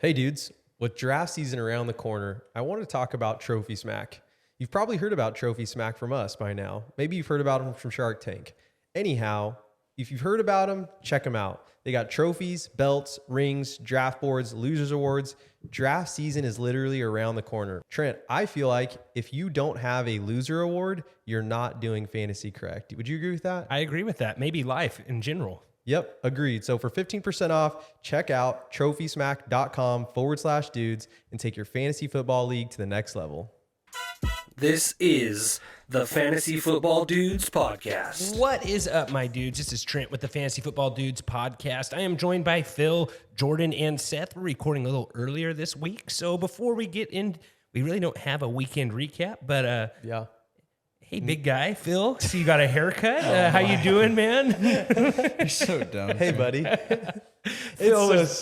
Hey dudes, with draft season around the corner, I want to talk about Trophy Smack. You've probably heard about Trophy Smack from us by now. Maybe you've heard about them from Shark Tank. Anyhow, if you've heard about them, check them out. They got trophies, belts, rings, draft boards, losers awards. Draft season is literally around the corner. Trent, I feel like if you don't have a loser award, you're not doing fantasy correct. Would you agree with that? I agree with that. Maybe life in general. Yep, agreed. So for 15% off, check out trophysmack.com/dudes and take your fantasy football league to the next level. This is the Fantasy Football Dudes Podcast. What is up, my dudes? This is Trent with the Fantasy Football Dudes Podcast. I am joined by Phill, Jordan, and Seth. We're recording a little earlier this week. So before we get in, we really don't have a weekend recap, but Yeah. hey, big guy, Phill. So you got a haircut. How you doing, man? You're so dumb. Hey, buddy. Phil I was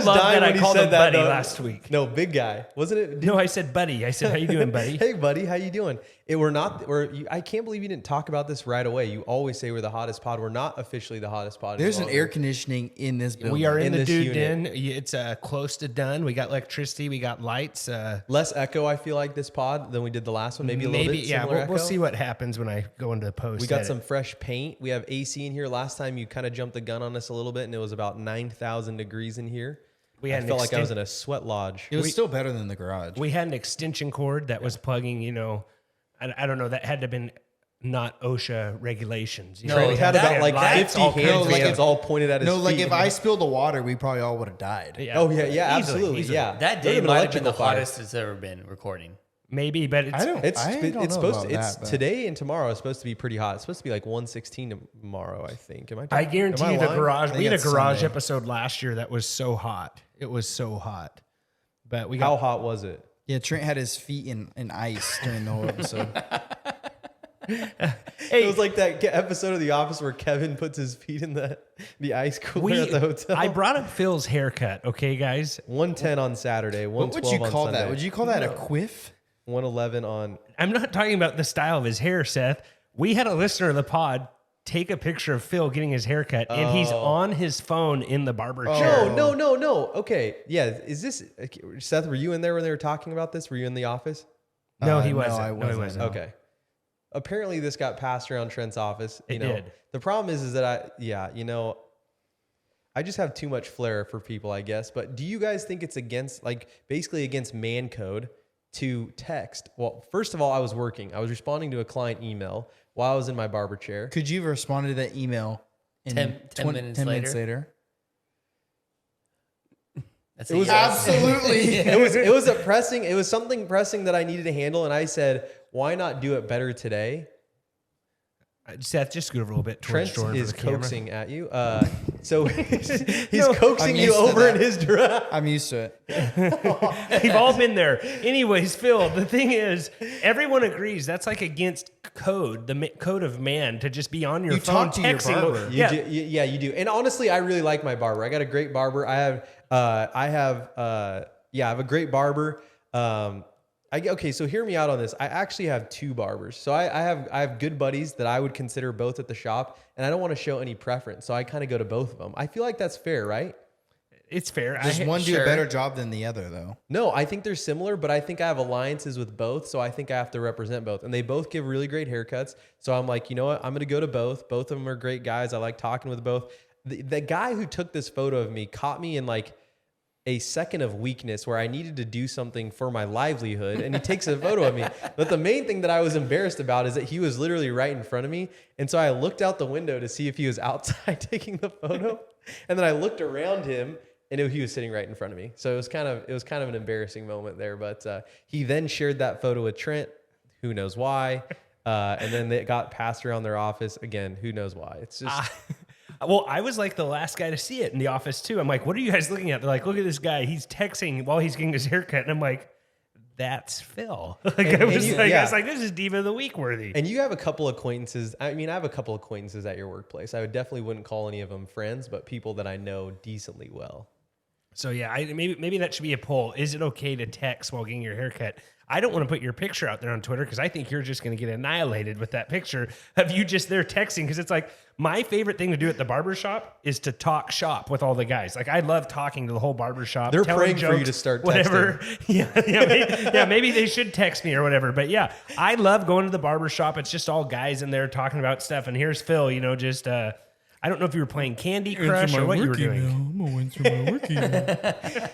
loved dying that I when he called said him that buddy though. last week. No, big guy. Wasn't it? No, I said buddy. I said, how you doing, buddy? Hey, buddy, how you doing? I can't believe you didn't talk about this right away. You always say we're the hottest pod. We're not officially the hottest pod. There's an air conditioning in this building. We are in the this dude unit. den. It's close to done. We got electricity. We got lights. Less echo, I feel like, this pod than we did the last one. Maybe a little bit yeah. similar We'll echo. see what happens when I go into post. We got edit. some fresh paint. We have AC in here. Last time you kind of jumped the gun on us a little bit, and it was about 9,000 degrees in here. We had I felt like I was in a sweat lodge. It was still better than the garage. We had an extension cord that was plugging. I don't know. That had to have been not OSHA regulations. You know? Trent had about like lights 50 all hand like fans if- all pointed at his No, feet. like if I spilled the water, we probably all would have died. Yeah. Oh, yeah, yeah, Easily, absolutely. easily. Yeah. That There'd day been might have been the electrical fire. hottest it's ever been recording. Maybe, but it's I don't It's know supposed about to, it's that, but- today and tomorrow is supposed to be pretty hot. It's supposed to be like 116 tomorrow, I think. I guarantee am I you the lying? garage. think We had a it's garage Sunday. episode last year that was so hot. It was so hot. But we How got hot was it? Yeah, Trent had his feet in ice during the whole episode. It was like that episode of The Office where Kevin puts his feet in the ice cooler at the hotel. I brought up Phil's haircut. Okay, guys. 110 on Saturday, What 112 would you on call Sunday. that? Would you call that a quiff? 111 on. I'm not talking about the style of his hair, Seth. We had a listener of the pod take a picture of Phill getting his haircut, and he's on his phone in the barber chair. No. Okay, yeah. Is this Seth? Were you in there when they were talking about this? Were you in the office? No, he No, wasn't. I No, he wasn't. wasn't. Okay. Apparently, this got passed around Trent's office. It did. The problem is that I just have too much flair for people, I guess. But do you guys think it's basically against man code to text? Well, first of all, I was working. I was responding to a client email while I was in my barber chair. Could you have responded to that email in 10 minutes later? That's It was Absolutely. it was something pressing that I needed to handle, and I said, why not do it better today? Seth, just scoot over a little bit towards Trent Jordan is for the camera. coaxing at you. So he's No, coaxing I'm you used to over in that. his draft. I'm used to it. We've all been there. Anyways, Phill, the thing is, everyone agrees that's like against code, the code of man, to just be on your You phone talk to your texting. barber. You do, you do. And honestly, I really like my barber. I got a great barber. I have a great barber. Okay, so hear me out on this. I actually have two barbers. So I have good buddies that I would consider both at the shop, and I don't want to show any preference. So I kind of go to both of them. I feel like that's fair, right? It's fair. Does one do Sure. a better job than the other, though? No, I think they're similar, but I think I have alliances with both, so I think I have to represent both. And they both give really great haircuts. So I'm like, you know what? I'm going to go to both. Both of them are great guys. I like talking with both. The guy who took this photo of me caught me in like a second of weakness where I needed to do something for my livelihood, and he takes a photo of me. But the main thing that I was embarrassed about is that he was literally right in front of me. And so I looked out the window to see if he was outside taking the photo. And then I looked around him, and he was sitting right in front of me. So it was kind of an embarrassing moment there. But he then shared that photo with Trent. Who knows why? And then it got passed around their office. Again, who knows why? It's just... Well, I was like the last guy to see it in the office too. I'm like, what are you guys looking at? They're like, look at this guy. He's texting while he's getting his haircut. And I'm like, that's Phill. I was like, this is Diva of the Week worthy. And you have a couple acquaintances. I mean, I have a couple acquaintances at your workplace. I definitely wouldn't call any of them friends, but people that I know decently well. So yeah, maybe that should be a poll. Is it okay to text while getting your haircut? I don't want to put your picture out there on Twitter because I think you're just going to get annihilated with that picture of you just there texting. Because it's like my favorite thing to do at the barbershop is to talk shop with all the guys. Like I love talking to the whole barbershop. They're telling praying jokes, for you to start whatever. texting. Maybe they should text me or whatever. But yeah, I love going to the barbershop. It's just all guys in there talking about stuff. And here's Phill, just I don't know if you were playing Candy Crush or what you were doing. I'm gonna answer my work email.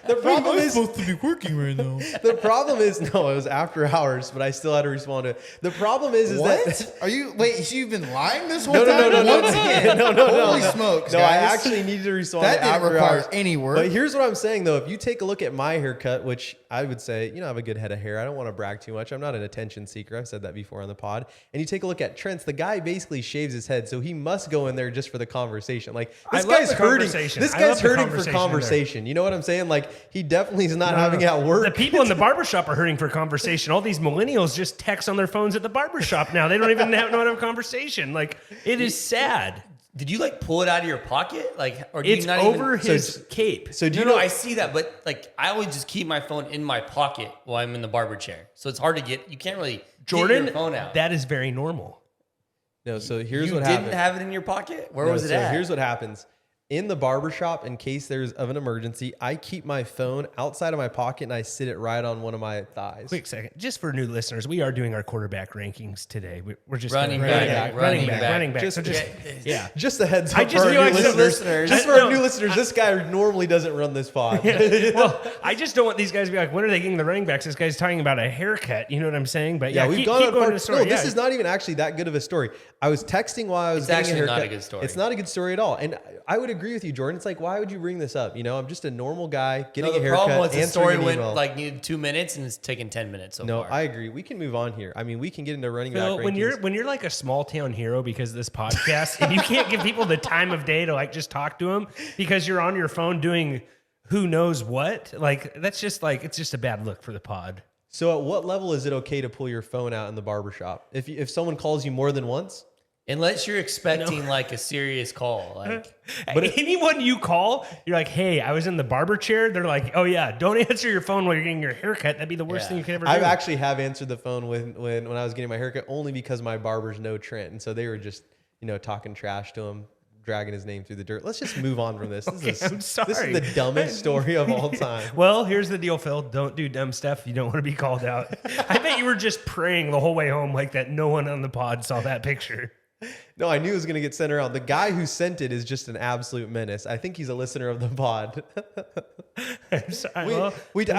The problem is supposed to be working right now. the problem is no, it was after hours, but I still had to respond to it. The problem is What? that Are you? Wait, so you've been lying this whole no, time? no, Once again. no. Holy smokes, No, guys. I actually needed to respond That to didn't after require hours. any work. But here's what I'm saying though: if you take a look at my haircut, which I would say, I have a good head of hair. I don't want to brag too much. I'm not an attention seeker. I've said that before on the pod. And you take a look at Trent's. The guy basically shaves his head, so he must go in there just for the conversation. Like this I love guy's the hurting. conversation. This I guy's love the hurting for conversation in there. conversation. You know what I'm saying? Like he definitely is not having it at work. The people in the barbershop are hurting for conversation. All these millennials just text on their phones at the barbershop now. They don't even know how to have a conversation. Like, it is sad. Did you like pull it out of your pocket? Like, or do It's you not over even, his cape. So do No, you know? I see that, but like I always just keep my phone in my pocket while I'm in the barber chair. So it's hard to get. You can't really Jordan, get your phone out. that is very normal. No. So here's you what didn't happened. have it in your pocket. Where No, was it so at? here's what happens. In the barbershop, in case there's of an emergency, I keep my phone outside of my pocket and I sit it right on one of my thighs. Quick second. Just for new listeners, we are doing our quarterback rankings today. We're just Running gonna- back, running back. running back. Just- So just, yeah. Just a heads up I just for our new realized that listeners. Just for No. our new listeners, this guy normally doesn't run this pod. Well, I just don't want these guys to be like, when are they getting the running backs? This guy's talking about a haircut. You know what I'm saying? But yeah, We've keep gone on going part. to the story. No, this Yeah. is not even actually that good of a story. I was texting while I was It's getting actually a haircut. not a good story. It's not a good story at all. And I would agree with you, Jordan. It's like, why would you bring this up? I'm just a normal guy getting No, a the haircut. problem was the answering story an went email. needed 2 minutes and it's taken 10 minutes so No, far. I agree. We can move on here. I mean, we can get into running Phill, back when rankings. you're like a small town hero because of this podcast, and you can't give people the time of day to like just talk to them because you're on your phone doing who knows what, like that's just like it's just a bad look for the pod. So at what level is it okay to pull your phone out in the barbershop? If someone calls you more than once? Unless you're expecting like a serious call, like But anyone you call, you're like, hey, I was in the barber chair. They're like, oh yeah, don't answer your phone while you're getting your haircut. That'd be the worst Yeah. thing you could ever do. I actually have answered the phone when I was getting my haircut only because my barbers know Trent. And so they were just, talking trash to him, dragging his name through the dirt. Let's just move on from this. I'm sorry. This is the dumbest story of all time. Well, here's the deal, Phill. Don't do dumb stuff. You don't want to be called out. I bet you were just praying the whole way home like that no one on the pod saw that picture. No, I knew it was going to get sent around. The guy who sent it is just an absolute menace. I think he's a listener of the pod. I'm sorry. I I'm was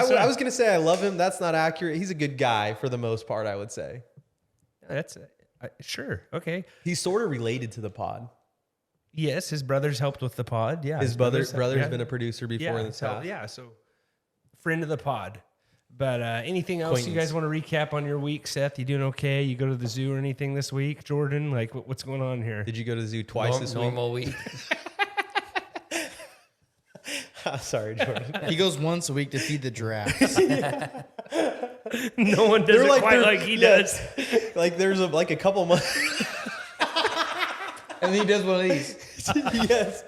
sorry. going to say I love him. That's not accurate. He's a good guy for the most part, I would say. That's sure. Okay. He's sort of related to the pod. Yes, his brother's helped with the pod. Yeah. His brother's yeah. been a producer before in the past. Yeah, so friend of the pod. But anything else you guys want to recap on your week, Seth? You doing okay? You go to the zoo or anything this week, Jordan? Like, what's going on here? Did you go to the zoo twice this week? normal week. Sorry, Jordan. He goes once a week to feed the giraffes. No one does it quite like he does. Like there's a couple months. And he does one of these. Yes.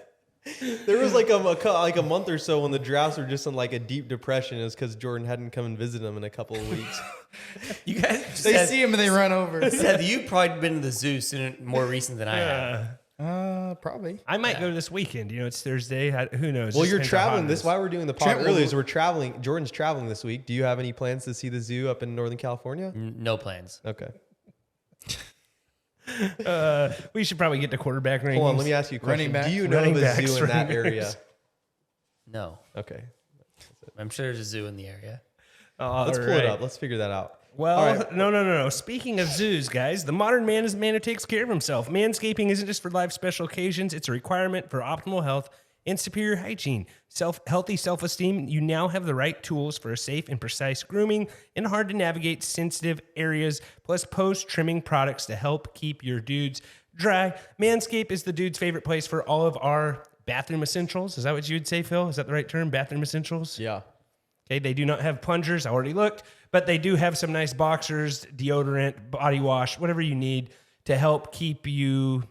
There was like a month or so when the giraffes were just in like a deep depression. It was because Jordan hadn't come and visited them in a couple of weeks. You guys, They see him and they run over. Seth, you've probably been to the zoo more recent than I have. Probably. I might go this weekend. It's Thursday. Who knows? Well, Just you're depends how hot traveling. it This is. why we're doing the pod Trent will- earlier. So we're traveling. Jordan's traveling this week. Do you have any plans to see the zoo up in Northern California? No plans. Okay. We should probably get to quarterback rankings. Hold on. Let me ask you a Running question. back. Do you know Running of a backs, zoo in that running area? backs. No. Okay. I'm sure there's a zoo in the area. Let's pull it up. Let's figure that out. Well, All right. no. Speaking of zoos, guys, the modern man is a man who takes care of himself. Manscaping isn't just for life special occasions. It's a requirement for optimal health and superior hygiene. Healthy self-esteem. You now have the right tools for a safe and precise grooming in hard to navigate sensitive areas, plus post-trimming products to help keep your dudes dry. Manscaped is the dude's favorite place for all of our bathroom essentials. Is that what you would say, Phill? Is that the right term? Bathroom essentials? Yeah. Okay, they do not have plungers. I already looked, but they do have some nice boxers, deodorant, body wash, whatever you need to help keep you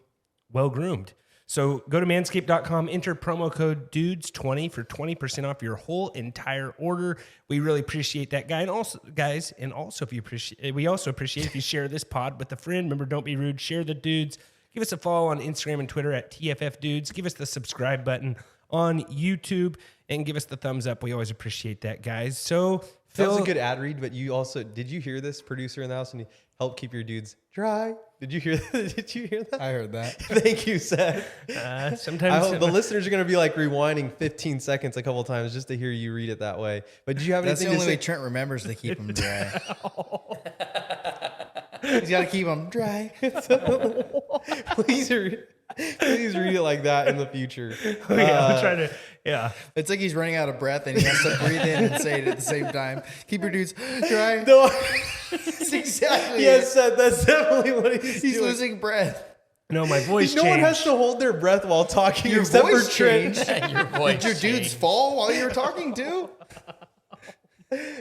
well groomed. So go to manscaped.com, enter promo code DUDES20 for 20% off your whole entire order. We really appreciate that, guy. And also, guys, if you appreciate, we also appreciate if you share this pod with a friend. Remember, don't be rude. Share the dudes. Give us a follow on Instagram and Twitter at TFF Dudes. Give us the subscribe button on YouTube and give us the thumbs up. We always appreciate that, guys. So That was Phill, a good ad read, but you also did you hear this producer in the house and you help keep your dudes dry? Did you hear that? Did you hear that? I heard that. Thank you, Seth. I sometimes hope the listeners are going to be like rewinding 15 seconds a couple of times just to hear you read it that way. But did you have That's the anything to only way say? Trent remembers to keep them dry. He's got to keep them dry. Please read it like that in the future. I'm trying to, yeah. It's like he's running out of breath and he has to breathe in and say it at the same time. Keep your dudes dry. No, That's exactly yes, it. Seth, that's definitely what he's He's doing. losing breath. No, my voice No changed. one has to hold their breath while talking Your except for voice Trent. changed. Your voice Did your dudes changed. fall while you were talking too?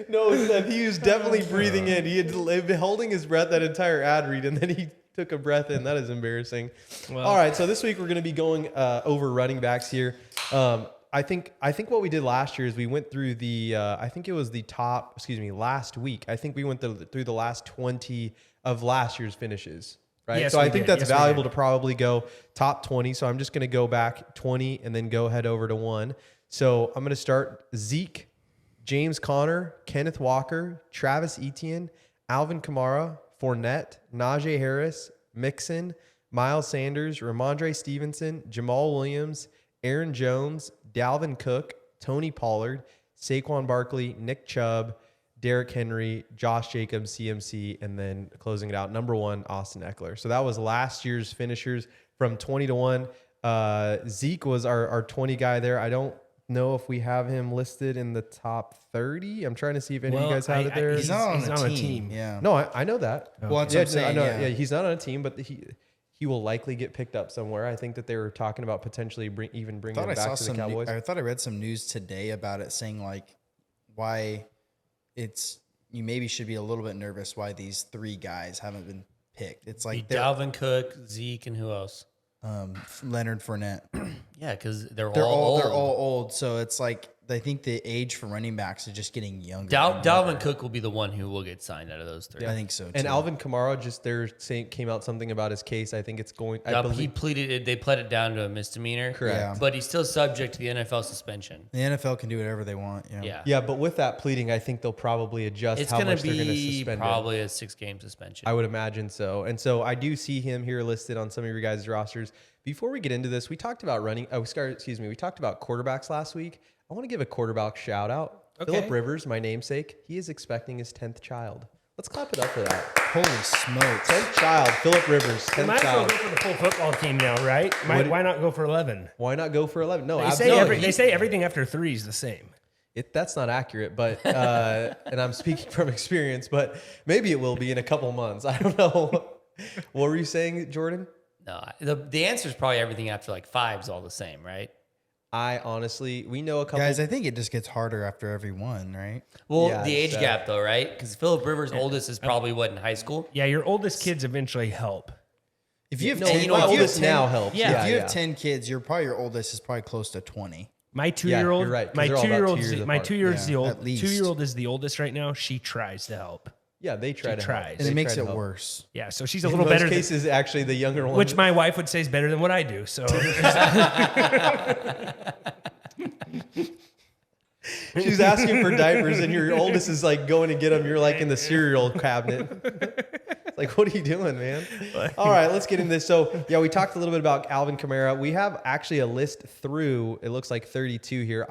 No, Seth, he was definitely breathing in. He had been holding his breath that entire ad read, and then he took a breath in. That is embarrassing. Well- All right, so this week we're going to be going over running backs here. I think what we did last year is we went through the I think it was the top. Last week I think we went through the last 20 of last year's finishes. Right. Yes, so I we think did. that's Yes, we valuable did. to probably go top 20. So I'm just going to go back 20 and then go head over to 1. So I'm going to start Zeke, James Conner, Kenneth Walker, Travis Etienne, Alvin Kamara, Fournette, Najee Harris, Mixon, Miles Sanders, Ramondre Stevenson, Jamal Williams, Aaron Jones, Dalvin Cook, Tony Pollard, Saquon Barkley, Nick Chubb, Derrick Henry, Josh Jacobs, CMC, and then closing it out, number 1, Austin Eckler. So that was last year's finishers from 20 to 1. Zeke was our 20 guy there. I don't know if we have him listed in the top 30. I'm trying to see if any of you guys have it there. He's not He's on on a a team. team. Yeah. No, I know that. Well, that's Yeah, what I'm saying. I know. Yeah. Yeah, he's not on a team, but he will likely get picked up somewhere. I think that they were talking about potentially bringing him back to the Cowboys. I thought I read some news today about it saying like why you maybe should be a little bit nervous why these 3 guys haven't been picked. It's like Dalvin Cook, Zeke, and who else? Leonard Fournette. Yeah, because They're all old. So it's like I think the age for running backs is just getting younger. and Dalvin younger. Cook will be the one who will get signed out of those 3. I think so too. And Alvin Kamara, just they're saying came out something about his case. I think it's going. I He believe pleaded it. They pled it down to a misdemeanor. correct. Yeah. But he's still subject to the NFL suspension. The NFL can do whatever they want. Yeah. Yeah, but with that pleading, I think they'll probably adjust It's how going much to they're going to be suspend him. probably a 6-game suspension. I would imagine so. And so I do see him here listed on some of your guys' rosters. Before we get into this, we talked about we talked about quarterbacks last week. I want to give a quarterback shout out. Okay. Phillip Rivers, my namesake, he is expecting his 10th child. Let's clap it up for that. Holy smokes. 10th child, Phillip Rivers, You 10th might as well child. go for the full football team now, right? Why not go for 11? Why not go for 11? No, They absolutely. say, they say everything after 3 is the same. That's not accurate, but and I'm speaking from experience, but maybe it will be in a couple months. I don't know. What were you saying, Jordan? No, the answer is probably everything after like 5 is all the same, right? I honestly, we know a couple. Guys, I think it just gets harder after every one, right? Well, Yeah, the age so- gap though, right? Because Phillip Rivers' oldest is probably what in high school. Yeah, your oldest kids eventually help. If you have No, 10, you know my what, if you have oldest 10 now helps. Yeah. if you yeah. have 10 kids, your oldest is probably close to 20. My 2-year-old, you're right, 'cause my they're all about 2 2-year-old, years my apart. 2-year-old is the Yeah, old. at least. 2-year-old is the oldest right now. She tries to help. Yeah, they try She to tries. help. And They it makes try it to help. worse. Yeah, so she's a In little most better. cases, actually, the younger one. Which my wife would say is better than what I do. So she's asking for diapers, and your oldest is like going to get them. You're like in the cereal cabinet. It's like, what are you doing, man? All right, let's get into this. So, yeah, we talked a little bit about Alvin Kamara. We have actually a list through. It looks like 32 here.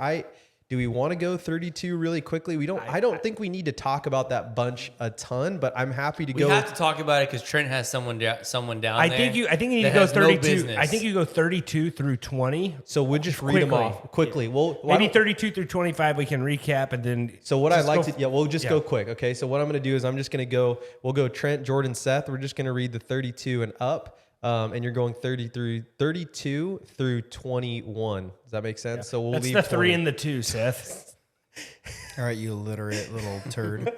Do we want to go 32 really quickly? We don't. I don't think we need to talk about that bunch a ton, but I'm happy to We go. have to talk about it because Trent has someone down I there. think you need to that go has no 32. business. I think you go 32 through 20. So we'll just read them Quickly. off quickly. Well, why Maybe don't- 32 through 25. We can recap and then. So what I'd just like go to, yeah, we'll just yeah. go quick. Okay. So what I'm going to do is I'm just going to go, we'll go Trent, Jordan, Seth. We're just going to read the 32 and up. And you're going 32 through 21. Does that make sense? So we'll That's leave the 3 20. and the 2, Seth. All right, you illiterate little turd.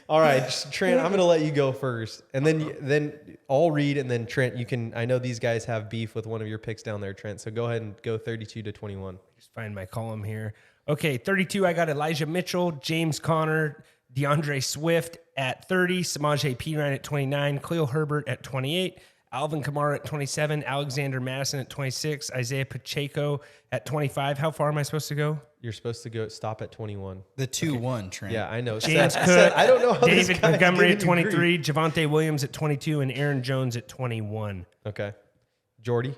All right, Trent, I'm going to let you go first. And then I'll read, and then Trent, you can, I know these guys have beef with one of your picks down there, Trent. So go ahead and go 32 to 21. Just find my column here. Okay, 32, I got Elijah Mitchell, James Conner, DeAndre Swift at 30, Samaje Perine at 29, Khalil Herbert at 28, Alvin Kamara at 27, Alexander Madison at 26, Isaiah Pacheco at 25. How far am I supposed to go? You're supposed to stop at 21. The 2-1 Trent. Yeah, I know. James Seth, Cook, I don't know how this David guy's Montgomery at giving you 23, grief. Javonte Williams at 22, and Aaron Jones at 21. Okay. Jordy?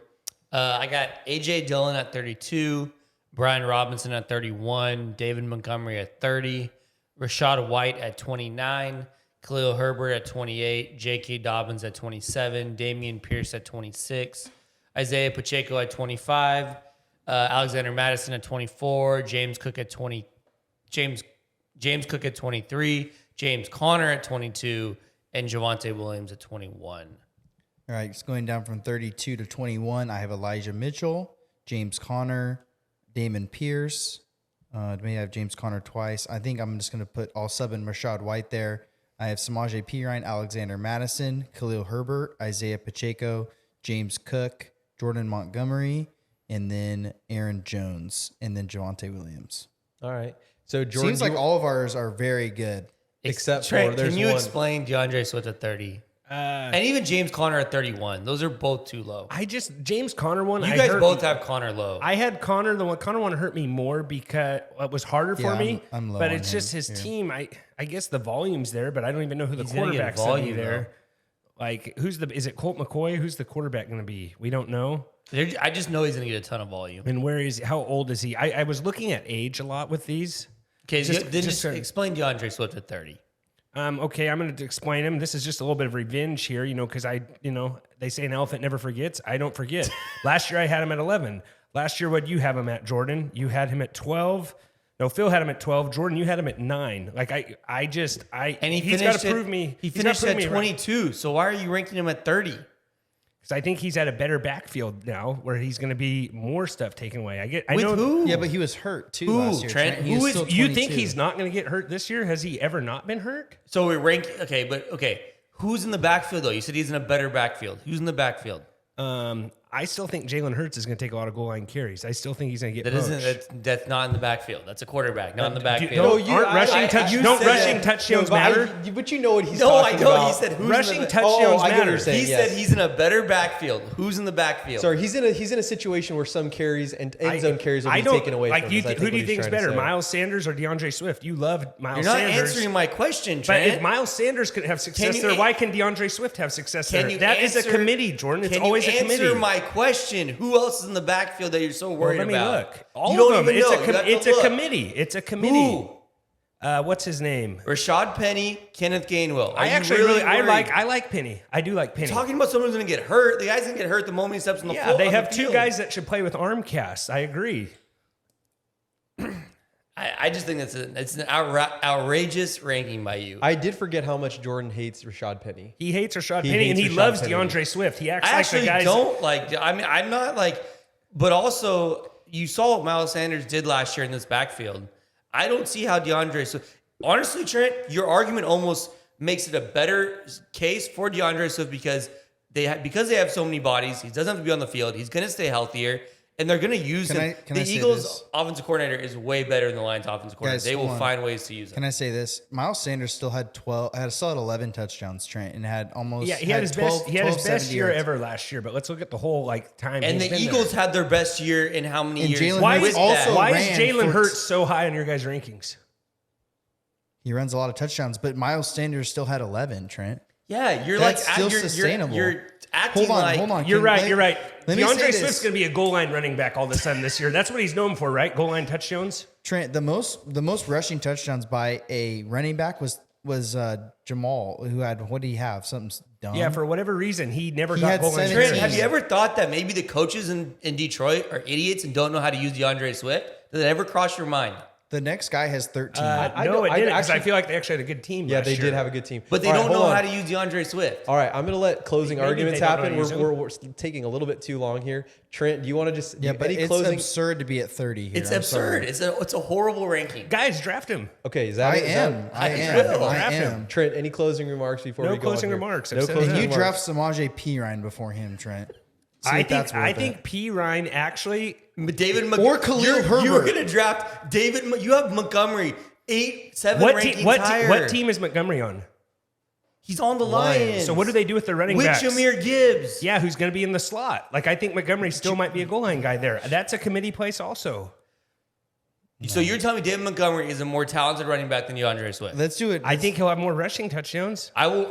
I got A.J. Dillon at 32, Brian Robinson at 31, David Montgomery at 30, Rashad White at 29, Khalil Herbert at 28, J.K. Dobbins at 27, Damian Pierce at 26, Isaiah Pacheco at 25, Alexander Madison at 24, James Cook at 23, James Conner at 22, and Javonte Williams at 21. All right, just going down from 32 to 21, I have Elijah Mitchell, James Conner, Damon Pierce. May have James Conner twice. I think I'm just going to put all sub in Rashad White there. I have Samaje Perine, Alexander Madison, Khalil Herbert, Isaiah Pacheco, James Cook, Jordan Montgomery, and then Aaron Jones, and then Javonte Williams. All right. So Jordan, Seems like all of ours are very good. except Trent, for there's can you one. explain DeAndre Swift at 30? And even James Conner at 31. Those are both too low. James Conner one. You guys both have Conner low. I had Conner. The Conner one hurt me more because it was harder for Yeah, me. I'm low but on it's him just his here. team. I guess the volume's there, but I don't even know who the He's gonna get quarterback's going to be volume, there. Like, is it Colt McCoy? Who's the quarterback going to be? We don't know. I just know he's going to get a ton of volume. And where is he? How old is he? I was looking at age a lot with these. Okay, Just- then just just explain DeAndre Swift at 30. Okay, I'm going to explain him. This is just a little bit of revenge here, because they say an elephant never forgets. I don't forget. Last year I had him at 11. Last year, what did you have him at, Jordan? You had him at 12. No, Phill had him at 12. Jordan, you had him at 9. Like And he's got to prove me. He finished at 22. So why are you ranking him at 30? Because I think he's at a better backfield now, where he's going to be more stuff taken away. I With know. who? Yeah, but he was hurt too Who? last year. Trent? He Who was is- still You think 22. he's not going to get hurt this year? Has he ever not been hurt? So we rank. Okay. Who's in the backfield though? You said he's in a better backfield. Who's in the backfield? I still think Jalen Hurts is going to take a lot of goal line carries. I still think he's going to get That poached. isn't. That's not in the backfield. That's a quarterback, not in the No, backfield. aren't rushing touchdowns matter? But you know what he's No, I talking know. about. He said who's Rushing in the touchdowns I get what you're matter. saying. He yes. said he's in a better backfield. Who's in the backfield? Sorry, he's in a situation where some carries and end zone carries will be don't- taken away like, from you him. is I who do you what think is he's trying to better, say. Miles Sanders or DeAndre Swift? You love Miles You're not Sanders. answering my question, But Trent. if Miles Sanders could have success you there, an- why can DeAndre Swift have success Can there? you That is a answer- committee, Jordan. It's Can always you a committee. answer my question? Who else is in the backfield that you're so Well, worried let me about? look. All you don't of them. even know. You have to It's a look. committee. It's a committee. Who? What's his name? Rashad Penny, Kenneth Gainwell. Are I you actually really I worried? like Penny. I do like Penny. Talking about someone who's going to get hurt. The guy's going to get hurt the moment he steps on the Yeah, floor. they on the have two field. guys that should play with arm casts. I agree. I just think it's an outrageous ranking by you. I did forget how much Jordan hates Rashad Penny. He hates Rashad He Penny, and hates he Rashad loves Penny. DeAndre Swift. He acts I like actually the guys. don't like. I mean, I'm not like. But also, you saw what Miles Sanders did last year in this backfield. I don't see how DeAndre. So honestly, Trent, your argument almost makes it a better case for DeAndre Swift because they have so many bodies. He doesn't have to be on the field. He's going to stay healthier, and they're going to use him. Can The I say Eagles' this? offensive coordinator is way better than the Lions' offensive coordinator. Guys, They will hold on. find ways to use him. Can I say this? Miles Sanders still had 11 touchdowns, Trent, and had almost Yeah, he had his best. He had his 12, best 70 year yards. ever last year. But let's look at the whole time. And he's the been Eagles there. had their best year in how many And years? Jalen Why Hurts is also why ran is Jalen for- Hurts so high on your guys' rankings? He runs a lot of touchdowns, but Miles Sanders still had 11, Trent. Yeah, you're That's like still you're sustainable. You're acting Hold on, like hold on. You're right. Let- You're right. let me say DeAndre this. Swift's going to be a goal line running back all of a sudden this year. That's what he's known for, right? Goal line touchdowns. Trent, the most rushing touchdowns by a running back was Jamal, who had, what did he have? Something dumb. Yeah, for whatever reason, he never He got had goal line 17. Trent, touchdowns. have you ever thought that maybe the coaches in Detroit are idiots and don't know how to use DeAndre Swift? Did that ever cross your mind? The next guy has 13. No, it didn't. Because I feel like they actually had a good team. Yeah, last they year. did have a good team. But they All right, don't know hold on. how to use DeAndre Swift. All right, I'm going to let closing Maybe arguments they don't know happen. how to use We're taking a little bit too long here. Trent, do you want to just yeah, but any it's closing? absurd to be at 30 here. It's I'm absurd. sorry. It's a horrible ranking. Guys, draft him. Okay, is that I is that- am. Trent, any closing remarks before No we go? closing on here? remarks. No I've said closing that. You remarks. draft Samaje Perine before him, Trent. See I if that's think worth I it. think P. Ryan actually. David Or Khalil Herbert. You're going to draft David. You have Montgomery 7 rankings higher. What team is Montgomery on? He's on the Lions. So what do they do with their running with backs? Jameer Gibbs? Yeah, who's going to be in the slot? Like I think Montgomery still might be a goal line guy there. That's a committee place also. So you're telling me David Montgomery is a more talented running back than DeAndre Swift? Let's do it. I think he'll have more rushing touchdowns. I will Do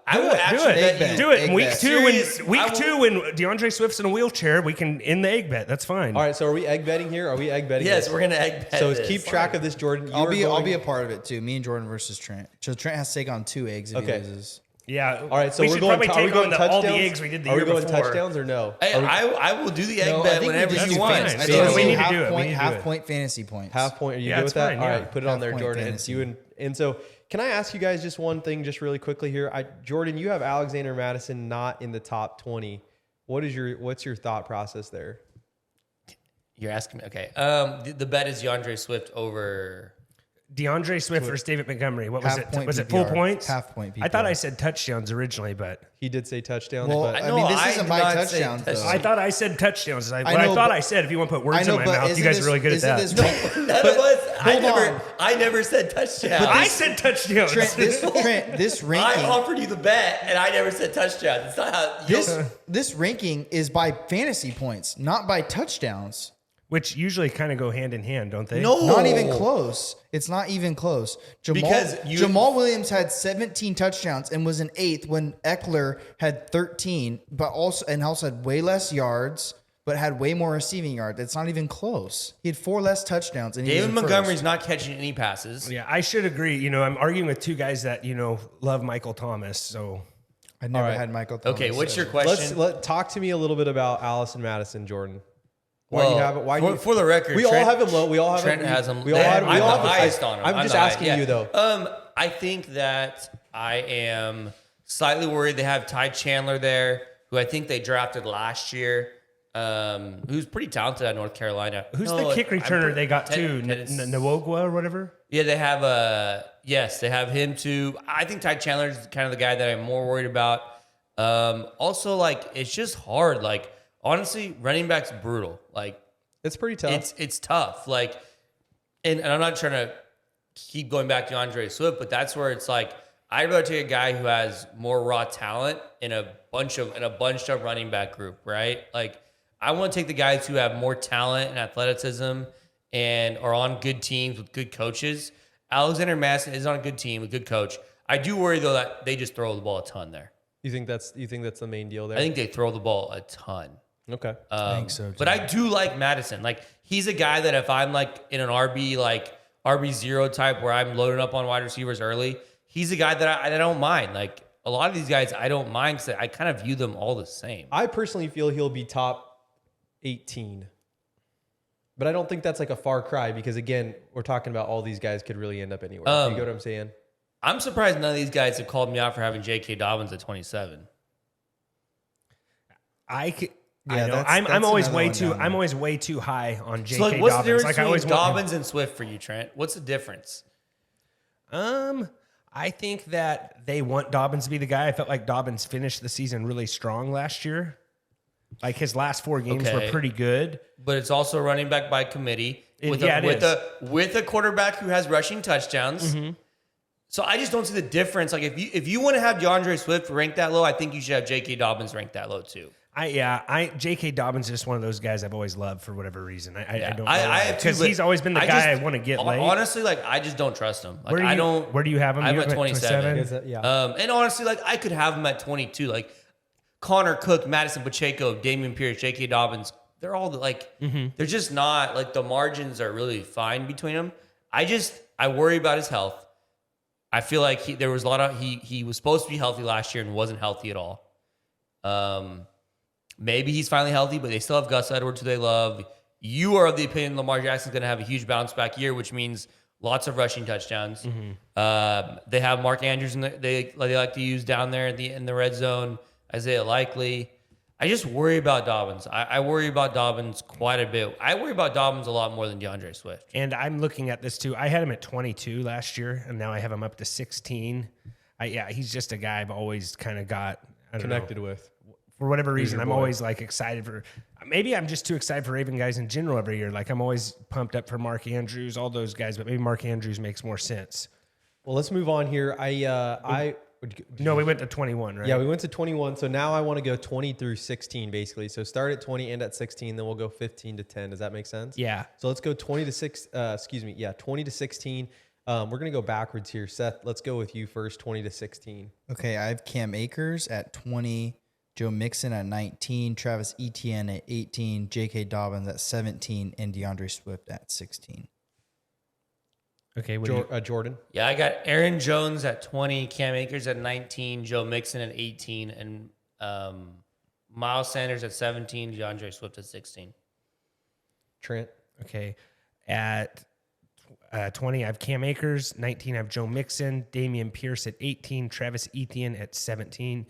actually it. bet you. Do it. In Egg week bet. two, Serious, when I will- when DeAndre Swift's in a wheelchair, we can end the egg bet. That's fine. All right, so are we egg betting here? Are we egg betting? Yes, this? we're gonna egg bet. So this. keep track of this, Jordan. You I'll are be going- a part of it too. Me and Jordan versus Trent. So Trent has to take on 2 eggs if Okay. he loses. Yeah. All right, so we we're should going. probably Are we take going on touchdowns? all the eggs we did the Are year we going before. touchdowns or no? Hey, Are we- I will do the egg No, I bet think we whenever just you do want. fantasy. I I think think we need to half do it. We point, need to do half it. point fantasy points. Half point. Are you Yeah, good it's with that? fine, All yeah. right, put it on Half there, point Jordan. fantasy. You and so can I ask you guys just one thing, just really quickly here? Jordan, you have Alexander Madison not in the top 20. What's your thought process there? You're asking me. Okay. The bet is DeAndre Swift over. DeAndre Swift versus David Montgomery. What was Half it? point Was it full PPR. points? Half point I thought PPR. I said touchdowns originally, but He did say touchdowns, Well, but I mean, this I isn't did by not say touchdowns though. touchdowns. I thought I said touchdowns. I know, thought but- I said if you want to put I words know, in my but mouth, you isn't guys this- are really good at isn't that. this- None of us. hold on. I never said touchdown. I said touchdowns. Trent, this I ranking, offered you the bet, and I never said touchdown. It's not how. this ranking is by fantasy points, not by touchdowns. Which usually kind of go hand in hand, don't they? No, Not even close. It's not even close. Because Jamal Williams had 17 touchdowns and was in 8th when Eckler had 13, but also had way less yards, but had way more receiving yards. It's not even close. He had 4 less touchdowns. And he was David in Montgomery's first. not catching any passes. Yeah, I should agree. I'm arguing with 2 guys that, love Michael Thomas. So I never All right. had Michael Thomas. Okay, what's your so- question? talk to me a little bit about Allison Madison, Jordan. Why Well, you have it? Why for the record, we Trent- all have him low. We all have Trent him. has him. We all have. We I'm all the have highest on him. I'm just asking you though. I think that I am slightly worried. They have Ty Chandler there, who I think they drafted last year, who's pretty talented at North Carolina. who's No, the kick I'm returner pretty- they got Ted- too? Ted is- Nwogwa or whatever? Yeah, they have they have him too. I think Ty Chandler is kind of the guy that I'm more worried about. Also, like it's just hard. Like honestly, running back's brutal. Like It's pretty tough. it's tough. Like, and I'm not trying to keep going back to Andre Swift, but that's where it's like I'd rather take a guy who has more raw talent in a bunched up running back group, right? Like I want to take the guys who have more talent and athleticism and are on good teams with good coaches. Alexander Madison is on a good team, a good coach. I do worry though that they just throw the ball a ton there. You think that's the main deal there? I think they throw the ball a ton. Okay. I think so, too. But I do like Madison. Like he's a guy that if I'm like in an RB0 type where I'm loading up on wide receivers early, he's a guy that I don't mind. Like a lot of these guys I don't mind because I kind of view them all the same. I personally feel he'll be top 18. But I don't think that's like a far cry because again, we're talking about all these guys could really end up anywhere. You get what I'm saying? I'm surprised none of these guys have called me out for having J.K. Dobbins at 27. I know. that's I'm always another way one too. down I'm there. always way too high on J.K. So like, what's the Dobbins. difference Like I between always want him- Dobbins and Swift for you, Trent? What's the difference? I think that they want Dobbins to be the guy. I felt like Dobbins finished the season really strong last year. Like his last 4 games were Okay. pretty good. But it's also running back by committee with Yeah, it is. with a quarterback who has rushing touchdowns. Mm-hmm. So I just don't see the difference. Like if you want to have DeAndre Swift ranked that low, I think you should have J.K. Dobbins ranked that low too. J.K. Dobbins is just one of those guys I've always loved for whatever reason. I don't know have too, because but he's always been the guy I want to get late. Honestly, like I just don't trust him. Like Where do you have him? I'm You at have him 27. Yeah. And honestly, like I could have him at 22. Like Connor Cook, Madison Pacheco, Damian Pierce, J.K. Dobbins. They're all like they're just not like the margins are really fine between them. I worry about his health. I feel like he was supposed to be healthy last year and wasn't healthy at all. Maybe he's finally healthy, but they still have Gus Edwards, who they love. You are of the opinion Lamar Jackson's going to have a huge bounce back year, which means lots of rushing touchdowns. They have Mark Andrews they like to use down there in the red zone. Isaiah Likely. I just worry about Dobbins. I worry about Dobbins quite a bit. I worry about Dobbins a lot more than DeAndre Swift. And I'm looking at this too. I had him at 22 last year, and now I have him up to 16. He's just a guy I've always kind of got Connected with. For whatever reason, your I'm boy. always like excited for. Maybe I'm just too excited for Raven guys in general every year. Like I'm always pumped up for Mark Andrews, all those guys, but maybe Mark Andrews makes more sense. Well, let's move on here. No, we went to 21, right? Yeah, we went to 21. So now I want to go 20 through 16, basically. So start at 20, end at 16, then we'll go 15 to 10. Does that make sense? Yeah. So let's go 20 to 16. We're going to go backwards here. Seth, let's go with you first, 20 to 16. Okay, I have Cam Akers at 20, Joe Mixon at 19, Travis Etienne at 18, J.K. Dobbins at 17, and DeAndre Swift at 16. Okay. Jordan. Yeah, I got Aaron Jones at 20, Cam Akers at 19, Joe Mixon at 18, and Miles Sanders at 17, DeAndre Swift at 16. Trent. Okay. At 20, I have Cam Akers. 19, I have Joe Mixon. Damian Pierce at 18. Travis Etienne at 17.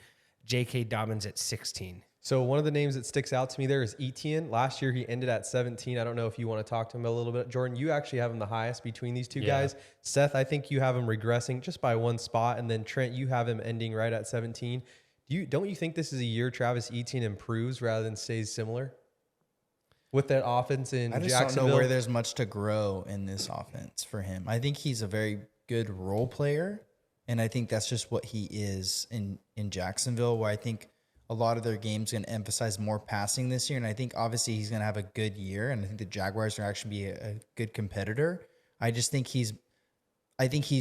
J.K. Dobbins at 16. So one of the names that sticks out to me there is Etienne. Last year he ended at 17. I don't know if you want to talk to him a little bit. Jordan, you actually have him the highest between these two guys. Seth, I think you have him regressing just by one spot. And then Trent, you have him ending right at 17. Don't you think this is a year Travis Etienne improves rather than stays similar? With that offense in I just Jacksonville? don't know where there's much to grow in this offense for him. I think he's a very good role player, and I think that's just what he is in Jacksonville, where I think a lot of their games going to emphasize more passing this year, and I think obviously he's going to have a good year, and I think the Jaguars are actually be a good competitor. I just think he's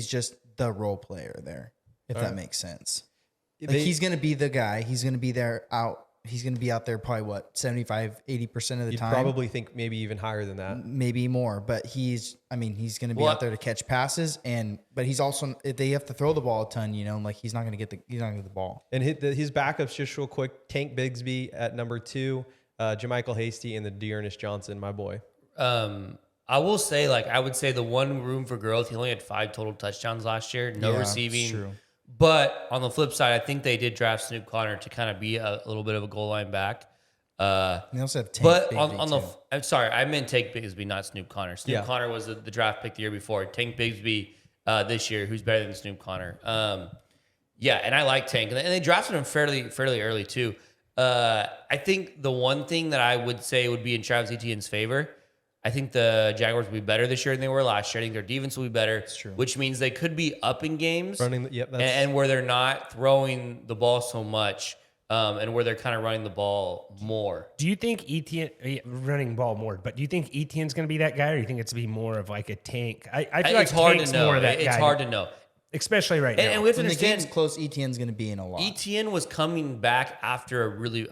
just the role player there, if that makes sense. Like he's going to be the guy. He's going to be there out. He's going to be out there probably 75, 80% of the You'd time. probably think maybe even higher than that. Maybe more, but he's going to be out there to catch passes, but he's also, if they have to throw the ball a ton, like he's not going to get the ball. And his backups, just real quick, Tank Bigsby at number 2, Jermichael Hasty, and the Dearness Johnson, my boy. I will say, I would say the one room for growth, he only had 5 total touchdowns last year, no receiving. It's true. But on the flip side, I think they did draft Snoop Connor to kind of be a little bit of a goal line back. They also have Tank But Bigsby too. I'm sorry, I meant Tank Bigsby, not Snoop Connor. Snoop Yeah. Connor was the draft pick the year before. Tank Bigsby this year, who's better than Snoop Connor. And I like Tank, and they drafted him fairly early too. I think the one thing that I would say would be in Travis Etienne's favor, I think the Jaguars will be better this year than they were last year. I think their defense will be better, which means they could be up in games and where they're not throwing the ball so much and where they're kind of running the ball more. Do you think Etienne running ball more? But do you think Etienne's going to be that guy, or do you think it's be more of like a Tank? I feel like It's hard Tank's to know. more of that It's guy, hard to know. especially right now. And we have to When the understand, game's close, Etienne's going to be in a lot. Etienne was coming back after a really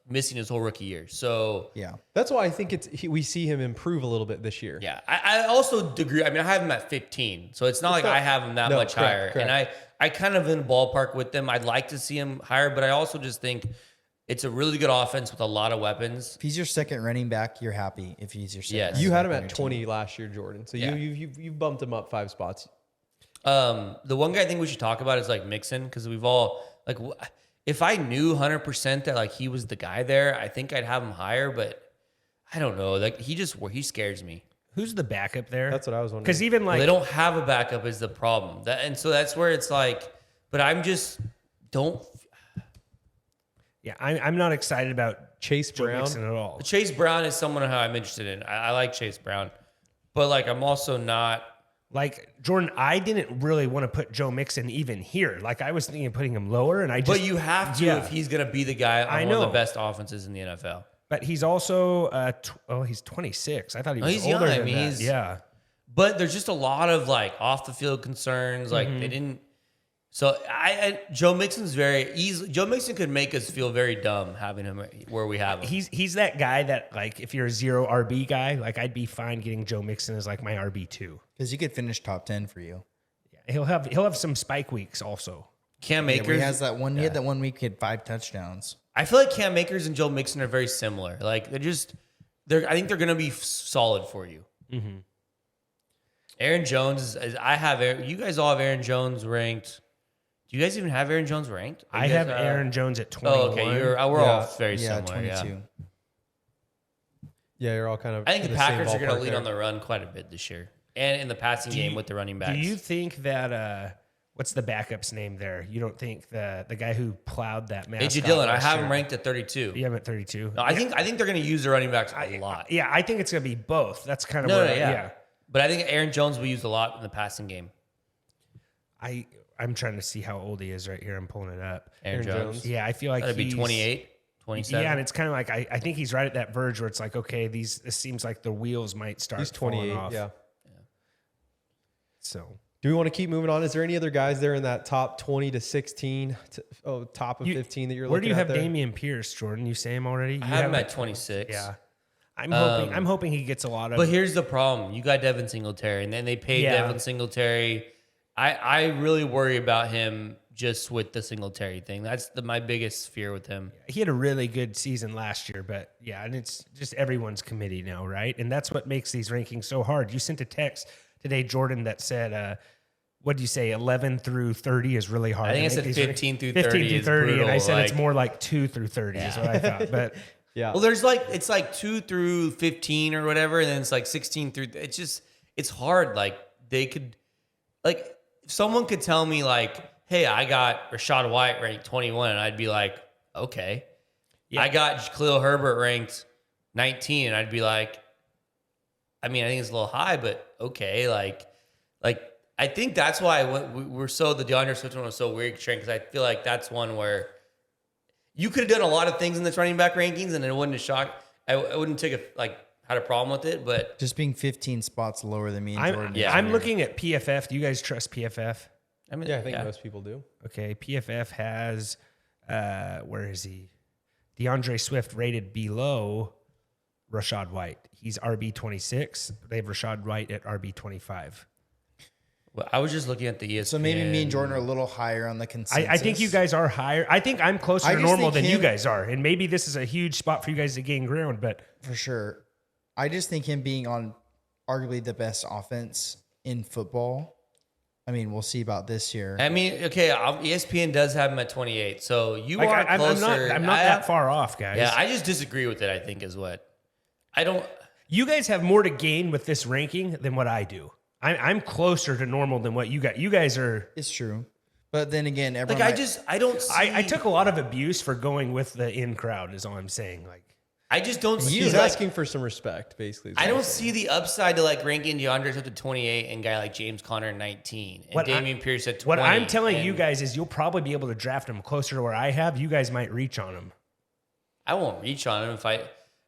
missing his whole rookie year. So Yeah. That's why I think we see him improve a little bit this year. yeah, I also agree. I mean, I have him at 15, so it's not like I have him that much higher. correct. And I kind of in the ballpark with them. I'd like to see him higher, but I also just think it's a really good offense with a lot of weapons. If he's your second running back, you're happy. If he's your second, Yes. running You had back him on at your 20 last year, Jordan. So Yeah. you've bumped him up 5 spots. The one guy I think we should talk about is Mixon, because we've all if I knew 100% that he was the guy there, I think I'd have him higher, but I don't know. He scares me. Who's the backup there? That's what I was wondering. Because even They don't have a backup is the problem. And so that's where it's but I'm just don't. I'm not excited about Chase Joe Brown. Mixon at all. Chase Brown is someone who I'm interested in. I like Chase Brown, but I'm also not. Jordan, I didn't really want to put Joe Mixon even here. I was thinking of putting him lower, and I just. But you have to if he's going to be the guy on one of the best offenses in the NFL. But he's also he's 26. I thought he was He's older young. than that. Yeah. But there's just a lot of off the field concerns. They didn't. So Joe Mixon's very easy. Joe Mixon could make us feel very dumb having him where we have him. He's that guy that if you're a 0 RB guy, I'd be fine getting Joe Mixon as my RB2. Because he could finish top 10 for you. He'll have some spike weeks also. Cam Yeah, Akers where he has that one. He had that 1 week. He had 5 touchdowns. I feel like Cam Akers and Joe Mixon are very similar. They're just I think they're going to be solid for you. Mm-hmm. Aaron Jones you guys all have Aaron Jones ranked. Do you guys even have Aaron Jones ranked? I have Aaron Jones at 21. Oh, okay. We're all very Yeah, similar. 22. Yeah, you're all kind of. I think the in same Packers are going to ballpark lead there. on the run quite a bit this year, and in the passing game with the running backs. Do you think that what's the backup's name there? You don't think the guy who plowed that mascot? AJ Dillon, I last have year- him ranked at 32. You have him at 32. No, I think they're going to use the running backs a lot. Yeah, I think it's going to be both. That's kind of Yeah. But I think Aaron Jones will use a lot in the passing game. I'm trying to see how old he is right here. I'm pulling it up. Aaron Jones. Yeah, I feel like That'd be he's 28, 27. Yeah, and it's kind of like I think he's right at that verge where it's like, okay, this seems like the wheels might start. He's falling 28. off. Yeah. So Do we want to keep moving on? Is there any other guys there in that top 20 to 16, top of You- 15 that you're where looking do you at have there? Damian Pierce, Jordan? You say him already? I You have him him at 26. Yeah, I'm hoping he gets a lot of. But here's the problem. You got Devin Singletary, and then they paid Yeah. Devin Singletary. I really worry about him just with the Singletary thing. That's my biggest fear with him. He had a really good season last year, but yeah, and it's just everyone's committee now, right? And that's what makes these rankings so hard. You sent a text today, Jordan, that said, what do you say, 11 through 30 is really hard. I think to I make said these 15 through 15 30 through is 30, and I brutal, said it's like- more like 2 through 30 is what I thought. But Yeah. Well, it's like 2 through 15 or whatever, and then it's like 16 through. It's hard. Like if someone could tell me like, hey, I got Rashad White ranked 21, and I'd be like, okay. Yeah. I got Khalil Herbert ranked 19, and I'd be like, I mean, I think it's a little high, but okay. Like I think that's why the DeAndre Swift one was so weird, Trent, because I feel like that's one where you could have done a lot of things in this running back rankings, and it wouldn't have shocked. I wouldn't had a problem with it, but Just being 15 spots lower than me and Jordan. I'm looking at PFF. Do you guys trust PFF? I mean, Yeah, I think most people do. Okay, PFF has where is he? DeAndre Swift rated below Rashad White. He's RB 26. They have Rashad White at RB 25. Well, I was just looking at the ESPN. So maybe me and Jordan are a little higher on the consensus. I think you guys are higher. I think I'm closer I to just normal think than you him- guys are, and maybe this is a huge spot for you guys to gain ground. But For sure. I just think him being on arguably the best offense in football. I mean, we'll see about this year. I mean, okay, ESPN does have him at 28, so you like, are I'm closer. not that far off, guys. Yeah, I just disagree with it. I think is what I don't. You guys have more to gain with this ranking than what I do. I'm closer to normal than what you got. You guys are. It's true. But then again, everyone Like might- I don't. See, I took a lot of abuse for going with the in crowd. Is all I'm saying. Like. I just don't see. He's like, asking for some respect, basically. is I what don't he's saying. see the upside to like ranking DeAndre up to 28 and a guy like James Conner 19 and Damian Pierce at 20. What I'm telling you and guys is you'll probably be able to draft him closer to where I have. You guys might reach on him. I won't reach on him if I.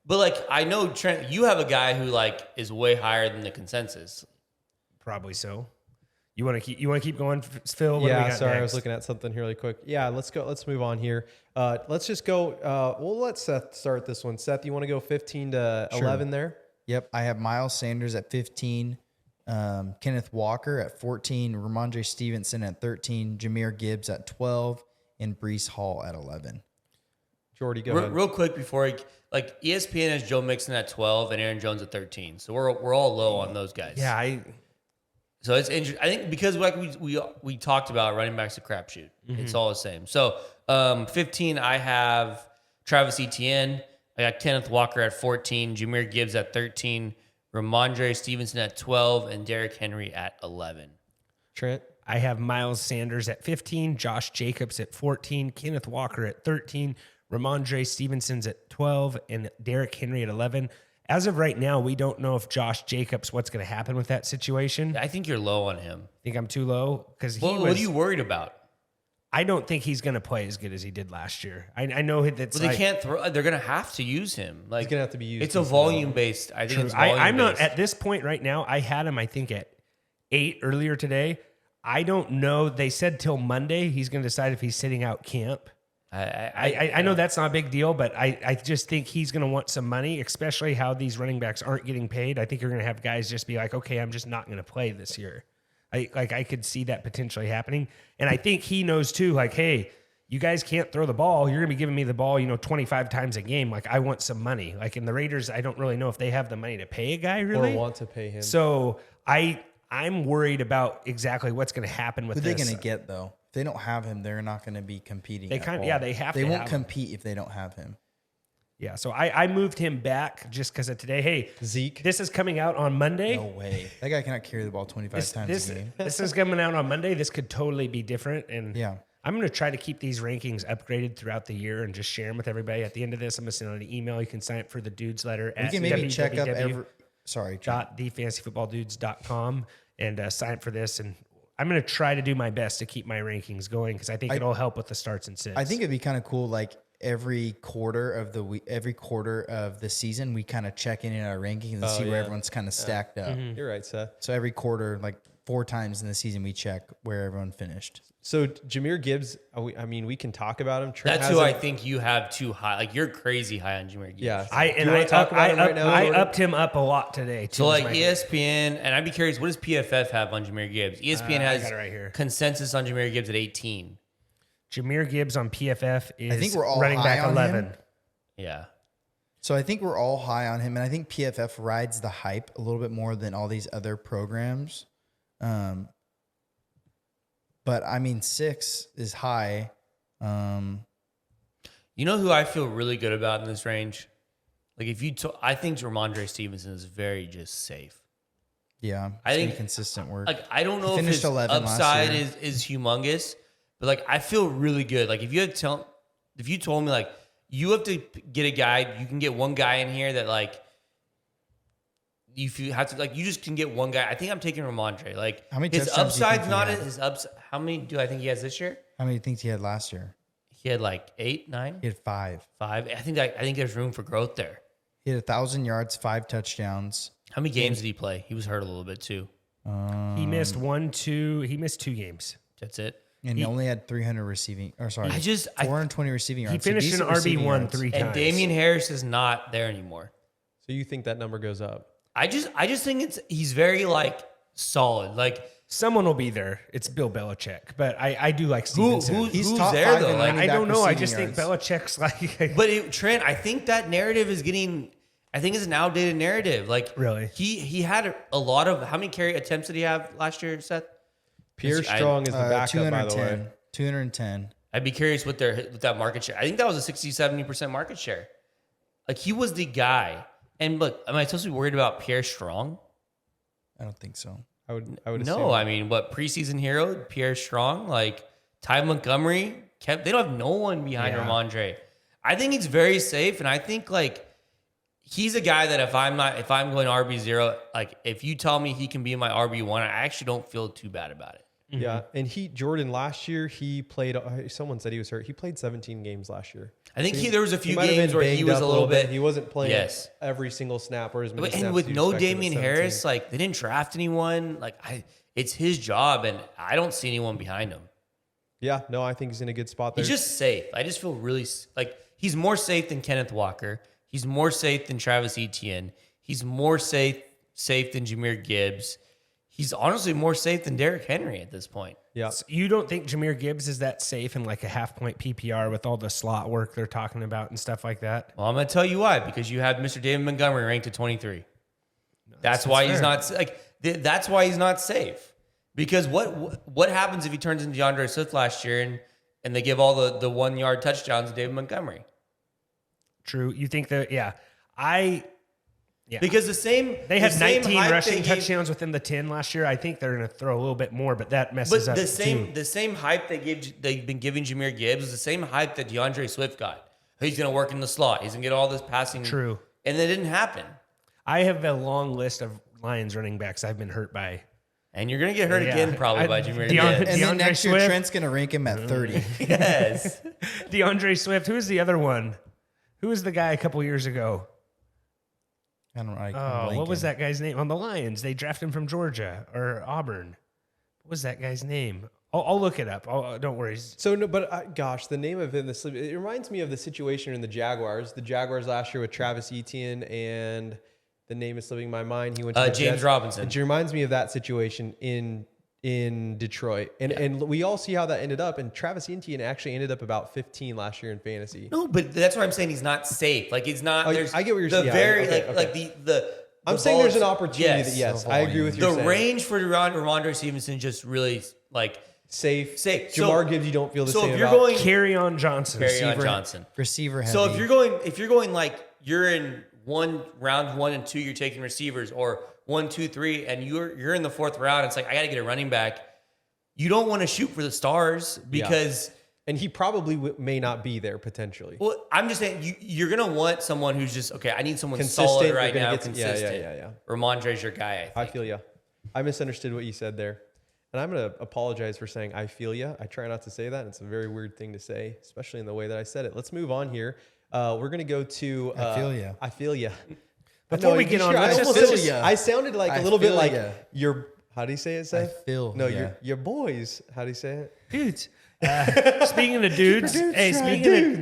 But like I know Trent, you have a guy who like is way higher than the consensus. Probably so. You want to keep going, Phil? What do we Yeah, got sorry, I next? was looking at something here really quick. Yeah, let's go. Let's move on here. Let's just go. We'll let Seth start this one. Seth, you want to go 15 to 11 there? Yep, I have Miles Sanders at 15, Kenneth Walker at 14, Ramondre Stevenson at 13, Jahmyr Gibbs at 12, and Breece Hall at 11. Jordy, go ahead. Real quick before ESPN has Joe Mixon at 12 and Aaron Jones at 13. So we're all low on those guys. Yeah, So it's interesting. I think because like we talked about, running back's a crapshoot. It's all the same. So 15, I have Travis Etienne. I got Kenneth Walker at 14, Jahmyr Gibbs at 13, Ramondre Stevenson at 12, and Derrick Henry at 11. Trent. I have Miles Sanders at 15, Josh Jacobs at 14, Kenneth Walker at 13, Ramondre Stevenson's at 12, and Derrick Henry at 11. As of right now, we don't know if Josh Jacobs, what's going to happen with that situation. I think you're low on him. Think I'm too low? Because What are you worried about? I don't think he's going to play as good as he did last year. I know that's Well, they can't throw. They're going to have to use him. Like He's gonna have to be used. It's a volume based. I think it's volume I'm not based. at this point right now. I had him, I think, at 8 earlier today. I don't know. They said till Monday he's going to decide if he's sitting out camp. I know that's not a big deal, but I just think he's going to want some money, especially how these running backs aren't getting paid. I think you're going to have guys just be like, okay, I'm just not going to play this year. I could see that potentially happening. And I think he knows too, like, hey, you guys can't throw the ball. You're going to be giving me the ball, 25 times a game. Like, I want some money. Like, in the Raiders, I don't really know if they have the money to pay a guy really. Or want to pay him. So I'm worried about exactly what's going to happen with Who this. are they going to get, though? If they don't have him, they're not going to be competing. They at kind of, all. yeah, they have They to won't have him. compete if they don't have him. Yeah, so I moved him back just because of today. Hey, Zeke. this is coming out on Monday. No way. That guy cannot carry the ball 25 times a game. This is coming out on Monday. This could totally be different. And Yeah. I'm going to try to keep these rankings upgraded throughout the year and just share them with everybody. At the end of this, I'm going to send out an email. You can sign up for the dudes letter We at can maybe check up every. Sorry, Trent. .thefantasyfootballdudes.com and sign up for this. And I'm going to try to do my best to keep my rankings going because I think it'll help with the starts and sits. I think it'd be kind of cool, like every quarter of the week, every quarter of the season, we kind of check in our rankings and see where everyone's kind of stacked up. You're right, Seth. So every quarter, like 4 times in the season, we check where everyone finished. So Jahmyr Gibbs, we can talk about him. Trent That's who I hasn't- think you have too high. Like you're crazy high on Jahmyr Gibbs. Yeah. I wanna talk about him right now, I Jordan? upped him up a lot today. Too, So like is my- ESPN, and I'd be curious, what does PFF have on Jahmyr Gibbs? ESPN I has got it right here. consensus on Jahmyr Gibbs at 18. Jahmyr Gibbs on PFF is think we're all running high back on 11. him. Yeah. So I think we're all high on him, and I think PFF rides the hype a little bit more than all these other programs. But I mean, 6 is high. You know who I feel really good about in this range? Like if you, I think Ramondre Stevenson is very just safe. Yeah, I think consistent work. Like I don't He know if finished his 11 last upside year. is humongous, but like I feel really good. Like if you told me like you have to get a guy, you can get one guy in here that like if you have to like you just can get one guy. I think I'm taking Ramondre. Like How many his touchdowns do you upside's think he not had? his upside. How many do I think he has this year? How many things he had last year? He had like 8, 9, He had 5. 5. I think there's room for growth there. He had 1,000 yards, 5 touchdowns. How many games did he play? He was hurt a little bit too. He missed 2 games. That's it. And he only had 300 receiving. Or sorry, I 420 receiving yards. He so finished in decent receiving RB1 yards. 3 times. And Damian Harris is not there anymore. So you think that number goes up? I just think he's very like solid. Like Someone will be there. It's Bill Belichick, but I do like Stevenson. He's who's top there 5 though? in Like, running I back don't know. I receiving just think yards. Belichick's like. but Trent, I think that narrative is getting. I think it's an outdated narrative. Like Really? he had a lot of how many carry attempts did he have last year, Seth? Pierre Strong is the backup, by the way. 210. I'd be curious with that market share. I think that was a 60-70% market share. Like he was the guy. And look, am I supposed to be worried about Pierre Strong? I don't think so. I would No, assume. I mean, what preseason hero Pierre Strong, like Ty Montgomery, they don't have no one behind Ramondre. I think he's very safe, and I think like he's a guy that if I'm going RB0, like if you tell me he can be my RB1, I actually don't feel too bad about it. Yeah, and Jordan last year he played. Someone said he was hurt. He played 17 games last year. I think there was a few He might have games been where he banged was up a little bit. He wasn't playing Yes. every single snap or as many And snaps with as you no expected at Damian 17. Harris, like they didn't draft anyone. Like it's his job, and I don't see anyone behind him. Yeah, no, I think he's in a good spot there. He's just safe. I just feel really like he's more safe than Kenneth Walker. He's more safe than Travis Etienne. He's more safe than Jahmyr Gibbs. He's honestly more safe than Derrick Henry at this point. yeah. So you don't think Jahmyr Gibbs is that safe in like a half-point PPR with all the slot work they're talking about and stuff like that? Well, I'm going to tell you why. Because you have Mr. David Montgomery ranked at 23. That's why he's not like. That's why he's not safe. Because what happens if he turns into DeAndre Swift last year and they give all the 1 yard touchdowns to David Montgomery? True. You think that? Yeah. Because They had 19 rushing touchdowns within the 10 last year. I think they're going to throw a little bit more, but that messes But up the same hype they've been giving Jahmyr Gibbs is the same hype that DeAndre Swift got. He's going to work in the slot. He's going to get all this passing. True. And it didn't happen. I have a long list of Lions running backs I've been hurt by. And you're going to get hurt Yeah. again probably by Jahmyr DeAndre- Gibbs. And then DeAndre next year, Swift. Trent's going to rank him at 30. Yes. DeAndre Swift. Who's the other one? Who was the guy a couple years ago? I don't know. Oh, what was that guy's name? On the Lions. They drafted him from Georgia or Auburn. What was that guy's name? I'll look it up. Don't worry. So no, but gosh, the name of it reminds me of the situation in the Jaguars. The Jaguars last year with Travis Etienne and the name is slipping my mind. He went to the James Jets. Robinson. It reminds me of that situation in in Detroit. And we all see how that ended up. And Travis Etienne actually ended up about 15 last year in fantasy. No, but that's what I'm saying. He's not safe. Like he's not. Oh, There's I get what you're the saying. very Yeah, okay, like the. I'm saying there's an opportunity. Yes, I agree with you. The range for Ramondre Stevenson just really like safe. Safe. Jamar Gibbs, you don't feel the so same if you're about. going Carry-on Johnson. Receiver heavy. So if you're going like you're in round 1 and 2, you're taking receivers, or 1, 2, 3, and you're in the 4th round. It's like I got to get a running back. You don't want to shoot for the stars because. And he probably may not be there potentially. Well, I'm just saying you're gonna want someone who's just okay. I need someone Consistent, solid right you're gonna now. get Consistent. yeah. Ramondre's your guy. I feel you. I misunderstood what you said there. And I'm going to apologize for saying I feel you. I try not to say that. It's a very weird thing to say, especially in the way that I said it. Let's move on here. We're going to go to... I feel ya. I feel you. Before we get on, I sounded like a little bit like ya. your... How do you say it, Seth? I feel No, ya. your boys. How do you say it? Dudes. Speaking of dudes,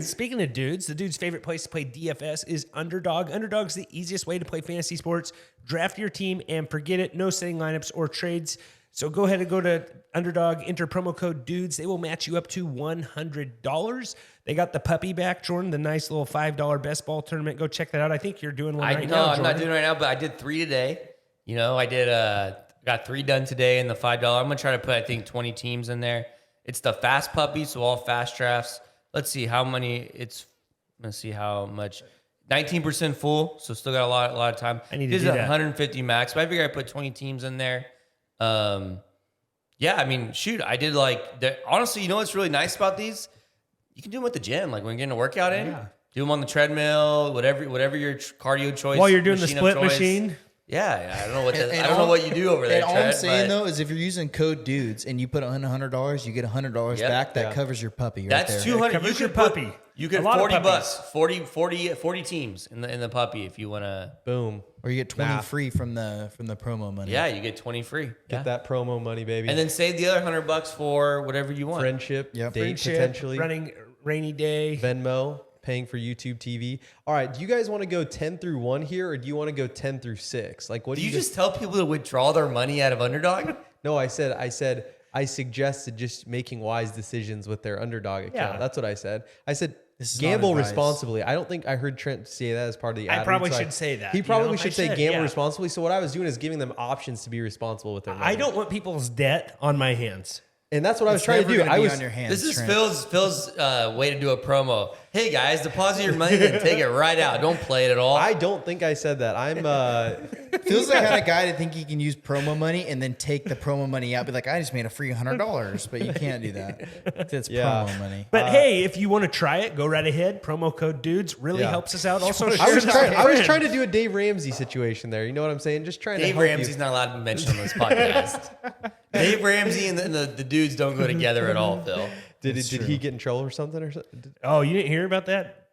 speaking of dudes, the dude's favorite place to play DFS is Underdog. Underdog's the easiest way to play fantasy sports. Draft your team and forget it. No setting lineups or trades. So go ahead and go to Underdog, enter promo code DUDES. They will match you up to $100. They got the puppy back, Jordan, the nice little $5 best ball tournament. Go check that out. I think you're doing one right now, I'm Jordan. not doing it right now, but I did 3 today. You know, I did got 3 done today in the $5. I'm gonna try to put 20 teams in there. It's the fast puppy, so all fast drafts. Let's see how many let's see how much. 19% full, so still got a lot of time. I need to This do is that. 150 max, but I figure I put 20 teams in there. Yeah, I mean, shoot, I did honestly, you know what's really nice about these? You can do them at the gym, like when you're getting a workout in. Yeah. Do them on the treadmill, whatever your cardio choice. While you're doing the machine of split choice. machine. Yeah, I don't know what And I don't know what you do over there. And all I'm Trent, saying but though is if you're using code DUDES and you put in $100, you get $100 Yep. back. That Yeah. covers your puppy. Right that's there. 200. Covers You your could put puppy. You get A lot of 40 puppies. bucks, 40 teams in the puppy if you want to. Boom. Or you get 20 Math. free from the promo money. Yeah, you get 20 free. Get Yeah. that promo money, baby. And then save the other $100 for whatever you want. friendship, Yep. date Friendship, potentially, running rainy day. Venmo, paying for YouTube TV. All right, do you guys want to go 10 through 1 here, or do you want to go 10 through 6? Like, what Do do you just tell people to withdraw their money out of Underdog? No, I said I suggested just making wise decisions with their Underdog account. Yeah. That's what I said. I said This is gamble not advice. responsibly. I don't think I heard Trent say that as part of the ad I probably read, so should say that, He you probably know? should I say should, gamble yeah. responsibly. So what I was doing is giving them options to be responsible with their money. I don't want people's debt on my hands. And that's what I was It's trying to never do. gonna I be was on your hands. This is Trent. Phil's way to do a promo. Hey guys, deposit your money and take it right out. Don't play it at all. I don't think I said that. I'm Feels like the kind of guy to think he can use promo money and then take the promo money out. Be like, I just made a free $100, but you can't do that. It's Yeah. promo money. But hey, if you want to try it, go right ahead. Promo code DUDES really Yeah. helps us out. Also, I was share it with a trying friend. to do a Dave Ramsey situation there. You know what I'm saying? Just trying Dave to help Ramsey's you. not allowed to be mentioned on this podcast. Dave Ramsey and the dudes don't go together at all, Phil. Did he get in trouble or something? Oh, you didn't hear about that?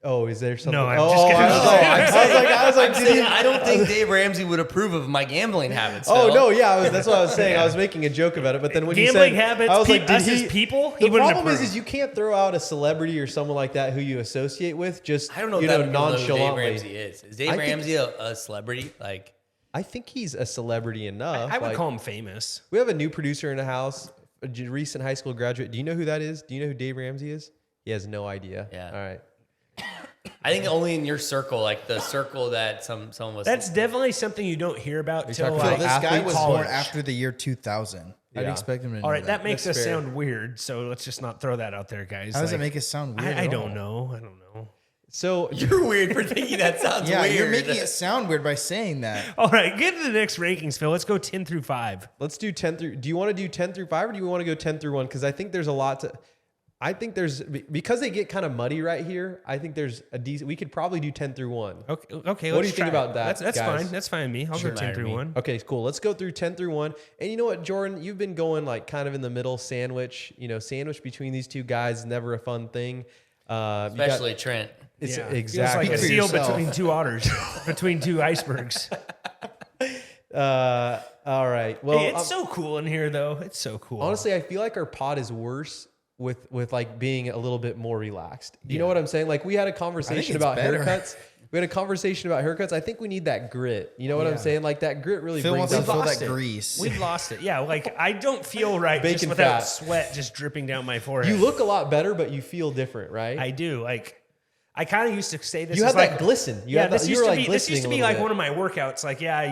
Oh, is there something? No, I'm oh, just kidding. I was like, I'm saying, I don't think Dave Ramsey would approve of my gambling habits. Oh Phil. no, yeah, that's what I was saying. I was making a joke about it, but then when Gambling you said habits, I was like, us did as he? people, he The wouldn't problem approve. is you can't throw out a celebrity or someone like that who you associate with. Just I don't know if you that know, would know who Dave nonchalantly. Ramsey is. Is Dave I think- Ramsey a celebrity? Like, I think he's a celebrity enough. I would Like, call him famous. we have a new producer in the house, a recent high school graduate. Do you know who that is? Do you know who Dave Ramsey is? He has no idea. Yeah. All right. I think only in your circle, like the circle that someone was. That's definitely something you don't hear about till talking So about like this guy athlete was college. born after the year 2000. I'd Yeah. expect him to know All right, that makes That's us fair. sound weird. So let's just not throw that out there, guys. How does it Like, make us sound weird? I at don't all? know. I don't know. So You're weird for thinking that sounds Yeah, weird. you're making it sound weird by saying that. All right, get to the next rankings, Phil. Let's go 10 through 5. let's do 10 through. Do you want to do 10 through 5 or do you want to go 10 through 1? Because I think there's a lot to. I think there's because they get kind of muddy right here. I think there's a decent. We could probably do 10 through 1. Okay. What do let's you think try about it. that, That's guys? fine. That's fine with me. I'll go 10 through 1. Okay, cool. Let's go through 10 through 1. And you know what, Jordan? You've been going like kind of in the middle sandwich. You know, sandwich between these two guys is never a fun thing. Especially Trent. It's Yeah. exactly. Feels like a For seal yourself. between two otters, between two icebergs. All right. Well, Hey, it's so cool in here, though. It's so cool. honestly, I feel like our pod is worse with like being a little bit more relaxed. You know what I'm saying? Like we had a conversation it's about better. haircuts. We had a conversation about haircuts. I think we need that grit. You know what I'm saying? Like that grit really Phil brings wants to out feel the- that grease. We've lost it. Yeah, like I don't feel right just Bacon without fat. sweat just dripping down my forehead. You look a lot better, but you feel different, right? I do. Like I kind of used to say this. You as have that like, glisten. You yeah, have that, this you used were to like be this used to glistening be a little like bit. one of my workouts. Like, yeah, I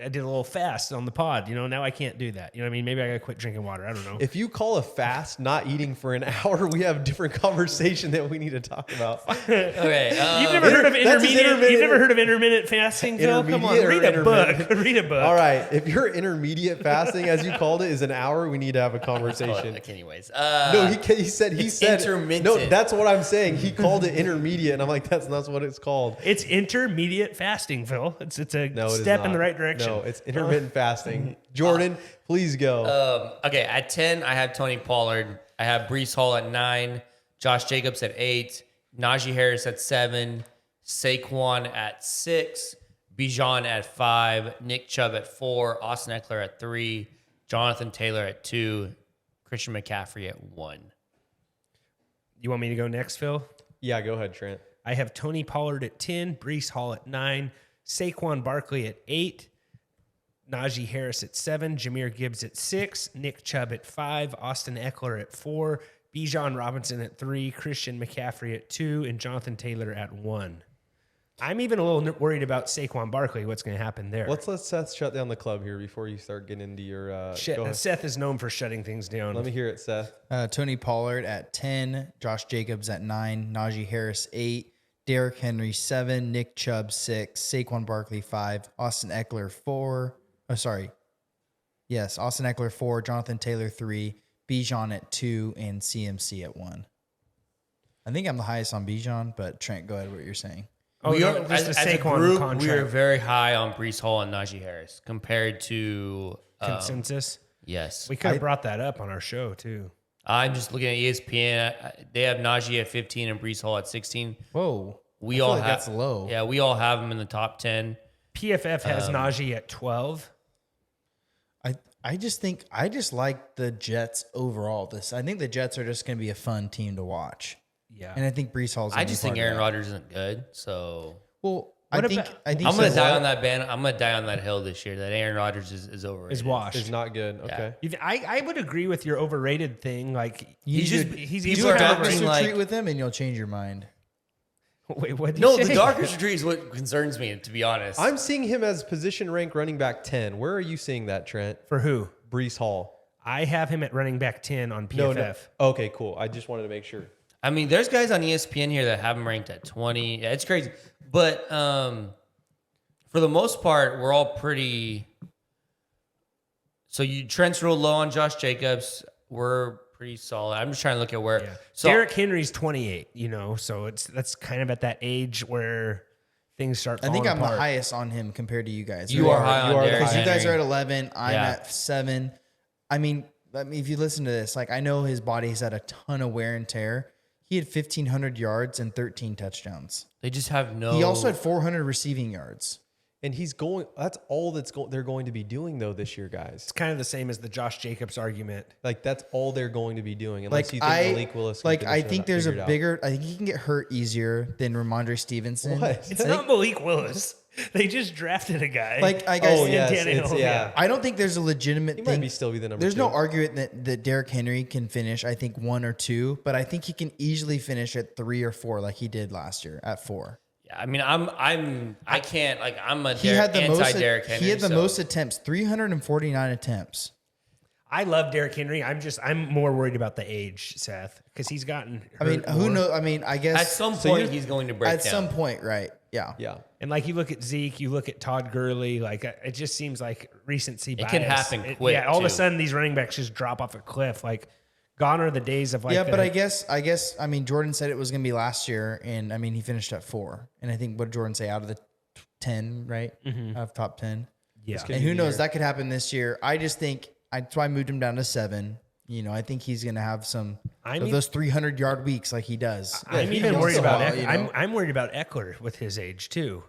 did a little fast on the pod. Now I can't do that. You know what I mean? Maybe I gotta quit drinking water. I don't know. If you call a fast not eating for an hour, we have a different conversation that we need to talk about. Okay. You've never heard of that's just intermediate? You've never heard of intermittent fasting, Phil? Come on, Intermediate or read a book. intermittent? Read a book. All right. If your intermediate fasting, as you called it, is an hour, we need to have a Oh, conversation. okay, anyways. No, he said intermittent. No, that's what I'm saying. He called it intermediate, and I'm like, that's not what it's called. It's intermediate fasting, Phil. It's a No, it is step in not. the right direction. No, it's intermittent fasting. Jordan, please go. Okay, at 10, I have Tony Pollard. I have Breece Hall at 9, Josh Jacobs at 8, Najee Harris at 7, Saquon at 6, Bijan at 5, Nick Chubb at 4, Austin Eckler at 3, Jonathan Taylor at 2, Christian McCaffrey at 1. You want me to go next, Phil? Yeah, go ahead, Trent. I have Tony Pollard at 10, Breece Hall at 9, Saquon Barkley at 8, Najee Harris at 7, Jahmyr Gibbs at 6, Nick Chubb at 5, Austin Eckler at 4, Bijan Robinson at 3, Christian McCaffrey at 2, and Jonathan Taylor at 1. I'm even a little worried about Saquon Barkley, what's going to happen there. Let's let Seth shut down the club here before you start getting into your. Go ahead. Seth is known for shutting things down. Let me hear it, Seth. Tony Pollard at 10, Josh Jacobs at 9, Najee Harris 8, Derrick Henry 7, Nick Chubb 6, Saquon Barkley 5, Austin Eckler 4. Oh, sorry. Yes, Austin Eckler 4, Jonathan Taylor 3, Bijan at 2, and CMC at 1. I think I'm the highest on Bijan, but Trent, go ahead with what you're saying. Oh, We no, are, just as the a Saquon group, contract we are very high on Breece Hall and Najee Harris compared to consensus. yes. We could have brought that up on our show, too. I'm just looking at ESPN. They have Najee at 15 and Breece Hall at 16. Whoa. We I feel all like have that's low. Yeah, we all have them in the top 10. PFF has Najee at 12. I just like the Jets overall. I think the Jets are just going to be a fun team to watch. Yeah. And I think Breece Hall's. I just think Aaron Rodgers isn't good, so Well, What I think about- I think I'm gonna so. die on that band. I'm gonna die on that hill this year. That Aaron Rodgers is overrated. Is washed. It's not good. Okay. I would agree with your overrated thing. Like He's just he's people easily are Darkest acting overrated. like retreat with him, and you'll change your mind. Wait, what? Did no. you The say? darkest retreat is what concerns me, to be honest. I'm seeing him as position rank running back 10. Where are you seeing that, Trent? For who? Breece Hall. I have him at running back 10 on PFF. No. Okay, cool. I just wanted to make sure. I mean, there's guys on ESPN here that have him ranked at 20. Yeah, it's crazy, but for the most part, we're all pretty. So Trent's real low on Josh Jacobs. We're pretty solid. I'm just trying to look at where. Yeah. So Derrick Henry's 28, so that's kind of at that age where things start I falling think I'm apart. the highest on him compared to you guys. you are high you on are the Derrick Because you guys are Henry. at 11. I'm Yeah. at 7. I mean, if you listen to this, like I know his body's had a ton of wear and tear. He had 1,500 yards and 13 touchdowns. They just have no. He also had 400 receiving yards. And he's going. That's all they're going to be doing though this year, guys. It's kind of the same as the Josh Jacobs argument. Like that's all they're going to be doing. Unless Like you think Malik Willis. can like finish I it think up, there's figure a it out. bigger. I think he can get hurt easier than Ramondre Stevenson. What? It's not Malik Willis. They just drafted a guy. Like I guess. Oh yes, Tannehill, it's, yeah. I don't think there's a legitimate He thing. might still be the number. There's two. no argument that Derrick Henry can finish. I think 1 or 2, but I think he can easily finish at 3 or 4, like he did last year at 4. Yeah, I mean, I can't like I'm a He had the most. anti-Derrick Henry. He had the so- most attempts, 349 attempts. I love Derrick Henry. I'm more worried about the age, Seth, because he's gotten. I mean, hurt who more. knows? I mean, I guess At some So point, you're- he's going to break at down. some point, right? Yeah. Yeah. And like you look at Zeke, you look at Todd Gurley, like it just seems like recency bias. can happen quick, Yeah, all of a too. sudden these running backs just drop off a cliff. Like gone are the days of like. Yeah, but the- I guess. I mean, Jordan said it was going to be last year, and I mean, he finished at 4. And I think what did Jordan say out of the 10, right? Out of top 10. yeah. could And be who the knows? year. That could happen this year. I just think that's why I moved him down to 7. You know, I think he's going to have some I of mean- those 300-yard weeks like he does. I'm he even can worried still about. ball, I'm worried about Eckler with his age too.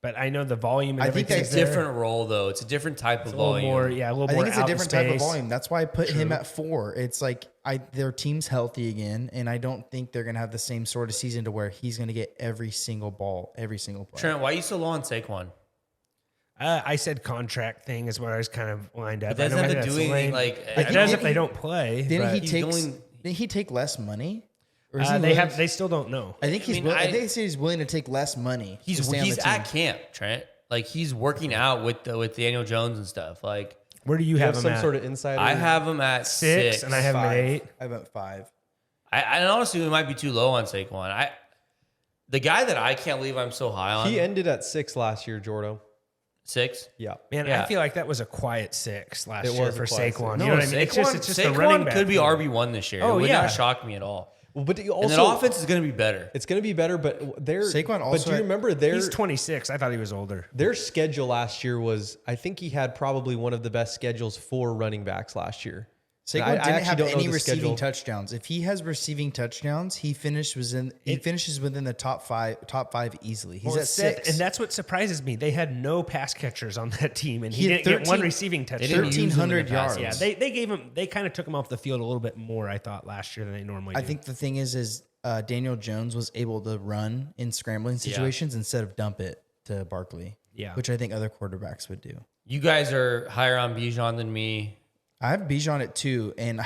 But I know the volume. And I think everything's It's a there. different role, though. It's a different type of A little volume. more, yeah, a little I more. think it's a out in different type of space. volume. That's why I put him at 4. It's like their team's healthy again, and I don't think they're gonna have the same sort of season to where he's gonna get every single ball, every single play. Trent, why are you so low on Saquon? I said contract thing is what I was kind of lined up. It doesn't I know have to that's do anything lame. like. It does if they don't play. Didn't but he take less money? Or is he they willing- they still don't know. I think he's. mean, I think he said he's willing to take less money. to He's stay on the team. at camp, Trent. Like he's working out with Daniel Jones and stuff. Like Where do you You have have him some at? sort of insider. I have him at 6, and I have him at 8. I went 5. I honestly we might be too low on Saquon. The guy that I can't believe I'm so high on. He ended at 6 last year, Jordo. 6. Yeah. Man, Yeah. I feel like that was a quiet 6 last It year was a for quiet Saquon. 6. You know what I mean? It's just the Saquon running back. could be thing. RB1 this year. Oh, it would yeah. not shock me at all. Well, but you And also then offense is going to be better. it's going to be better. But their Saquon But also do you had- remember He's 26. I thought he was older. their schedule last year was? I think he had probably one of the best schedules for running backs last year. Saquon I didn't actually have don't know any the receiving schedule. touchdowns. If he has receiving touchdowns, he finishes within the top five easily. He's Well, at Seth, 6. and that's what surprises me. They had no pass catchers on that team, and he He had didn't get one 13 receiving touchdown. didn't use him in the 1,300 past. yards. Yeah, they gave him. They kind of took him off the field a little bit more. I thought last year than they normally do. I think the thing is Daniel Jones was able to run in scrambling situations instead of dump it to Barkley. Yeah. Which I think other quarterbacks would do. You guys are higher on Bijan than me. I have Bijan at 2, and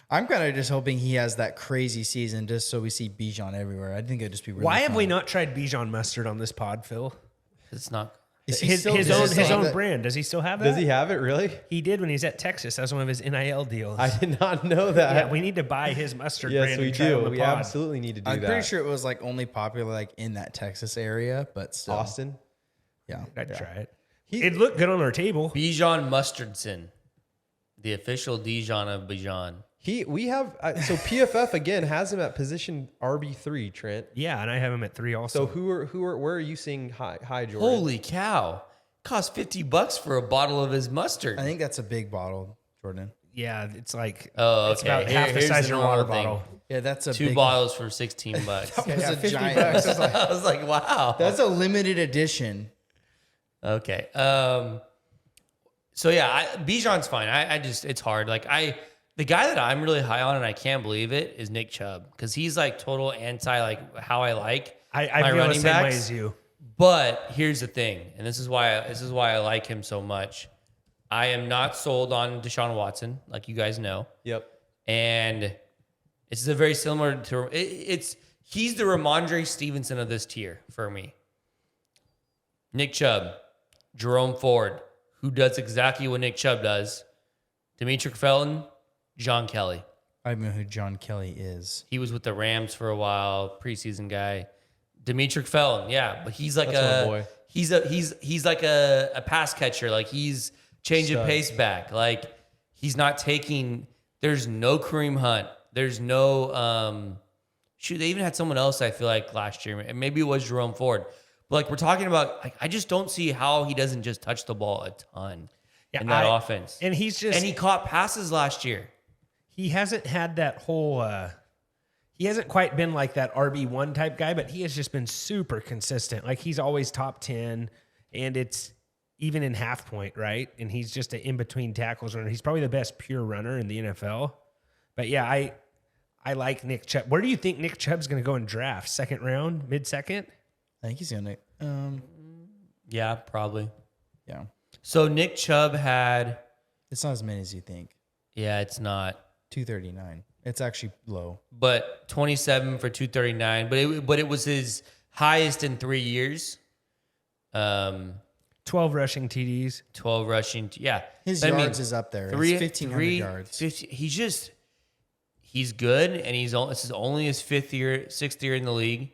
I'm kind of just hoping he has that crazy season just so we see Bijan everywhere. I think it'd just be really Why have fun. we not tried Bijan mustard on this pod, Phil? It's not. Is he His, still- his is own this his like own that- brand. Does he still have that? Does he have it really? He did when he's at Texas. That was one of his NIL deals. I did not know that. yeah, we need to buy his mustard yes, brand. we and try it on do. the We pod. absolutely need to do I'm that. pretty sure it was like only popular like in that Texas area, but still. Austin. Yeah. I'd try it. He- It looked good on our table. Bijan Mustardson, the official Dijon of Bijan. We have so PFF again has him at position RB3, Trent. Yeah, and I have him at 3 also. So where are you seeing high Jordan? Holy cow! Cost $50 for a bottle of his mustard. I think that's a big bottle, Jordan. yeah, it's like Oh, it's okay. about half the Here's size the of your water normal thing. bottle. Yeah, that's a 2 big bottles for $16. That was a 50 giant. bucks. It's like, I was like, wow. That's a limited edition. Okay. So yeah, Bijan's fine. I just it's hard. Like the guy that I'm really high on and I can't believe it is Nick Chubb because he's like total anti like how I like I my feel the running same way backs. as you. But here's the thing, and this is why I like him so much. I am not sold on Deshaun Watson, like you guys know, Yep. and it's a very similar to he's the Ramondre Stevenson of this tier for me. Nick Chubb, Jerome Ford, who does exactly what Nick Chubb does. Demetric Felton, John Kelly. I don't know who John Kelly is. He was with the Rams for a while, preseason guy. Demetric Felton, yeah, but he's like That's my boy. he's like a pass catcher. Like he's changing Stud. pace back. Like he's not taking. There's no Kareem Hunt. There's no shoot. They even had someone else. I feel like last year, and maybe it was Jerome Ford. But like we're talking about, like I just don't see how he doesn't just touch the ball a ton in that offense. And he's just And he caught passes last year. he hasn't had that whole he hasn't quite been like that RB1 type guy, but he has just been super consistent. Like he's always top 10 and it's even in half point, right? And he's just an in-between tackles runner. He's probably the best pure runner in the NFL. But yeah, I like Nick Chubb. Where do you think Nick Chubb's going to go in draft? Second round, mid-second? I think he's gonna. Yeah, probably. Yeah, So Nick Chubb had, it's not as many as you think. yeah, it's not. 239. It's actually low. But 27 for 239. But it was his highest in 3 years. 12 rushing TDs. 12 rushing. Yeah. His I mean, yards is up there. It's 1,500 yards. 50, he's good, and this is only his sixth year in the league.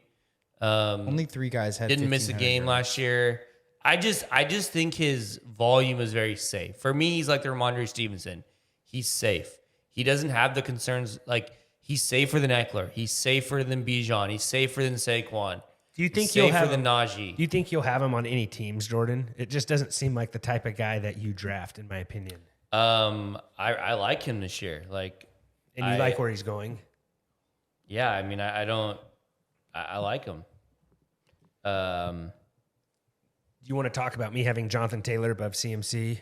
Only 3 guys had. Didn't miss a 1,500 game yards. last year. I just think his volume is very safe. For me, he's like the Ramondre Stevenson. He's safe. He doesn't have the concerns. Like he's safer than Eckler. He's safer than Bijan. He's safer than Saquon. Do you think He's you'll safer have than Najee? Do you think you'll have him on any teams, Jordan? It just doesn't seem like the type of guy that you draft, in my opinion. I like him this year. Like, And you like where he's going. yeah. I mean, I don't. I like him. Do you want to talk about me having Jonathan Taylor above CMC?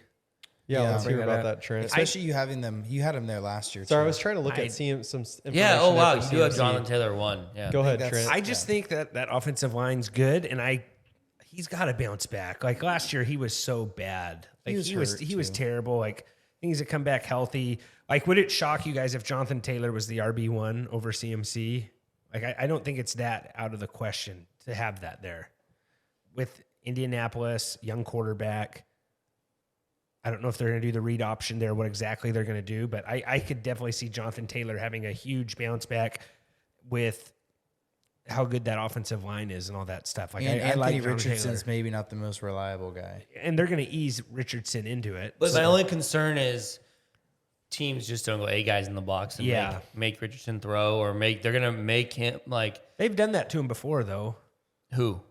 Yeah, Yeah. let's hear Bring that about up. that, Trent. Especially you having them. You had him there last year. Sorry, I too. was trying to look I- at some information. Yeah. Oh, there wow. for You do have CMC. Jonathan Taylor 1. Yeah. Go ahead, that's- Trent. I just think that offensive line's good, and he's got to bounce back. Like last year, he was so bad. Like was hurt, he was too. terrible. Like he needs to come back healthy. Like, would it shock you guys if Jonathan Taylor was the RB1 over CMC? Like, I don't think it's that out of the question to have that there with Indianapolis, young quarterback. I don't know if they're going to do the read option there, what exactly they're going to do, but I could definitely see Jonathan Taylor having a huge bounce back with how good that offensive line is and all that stuff. Like, And I like Anthony Jonathan Richardson's Taylor. maybe not the most reliable guy. And they're going to ease Richardson into it. But my only concern is teams just don't go A guys in the box and Yeah. make Richardson throw or they're going to make him like They've done that to him before, though. who?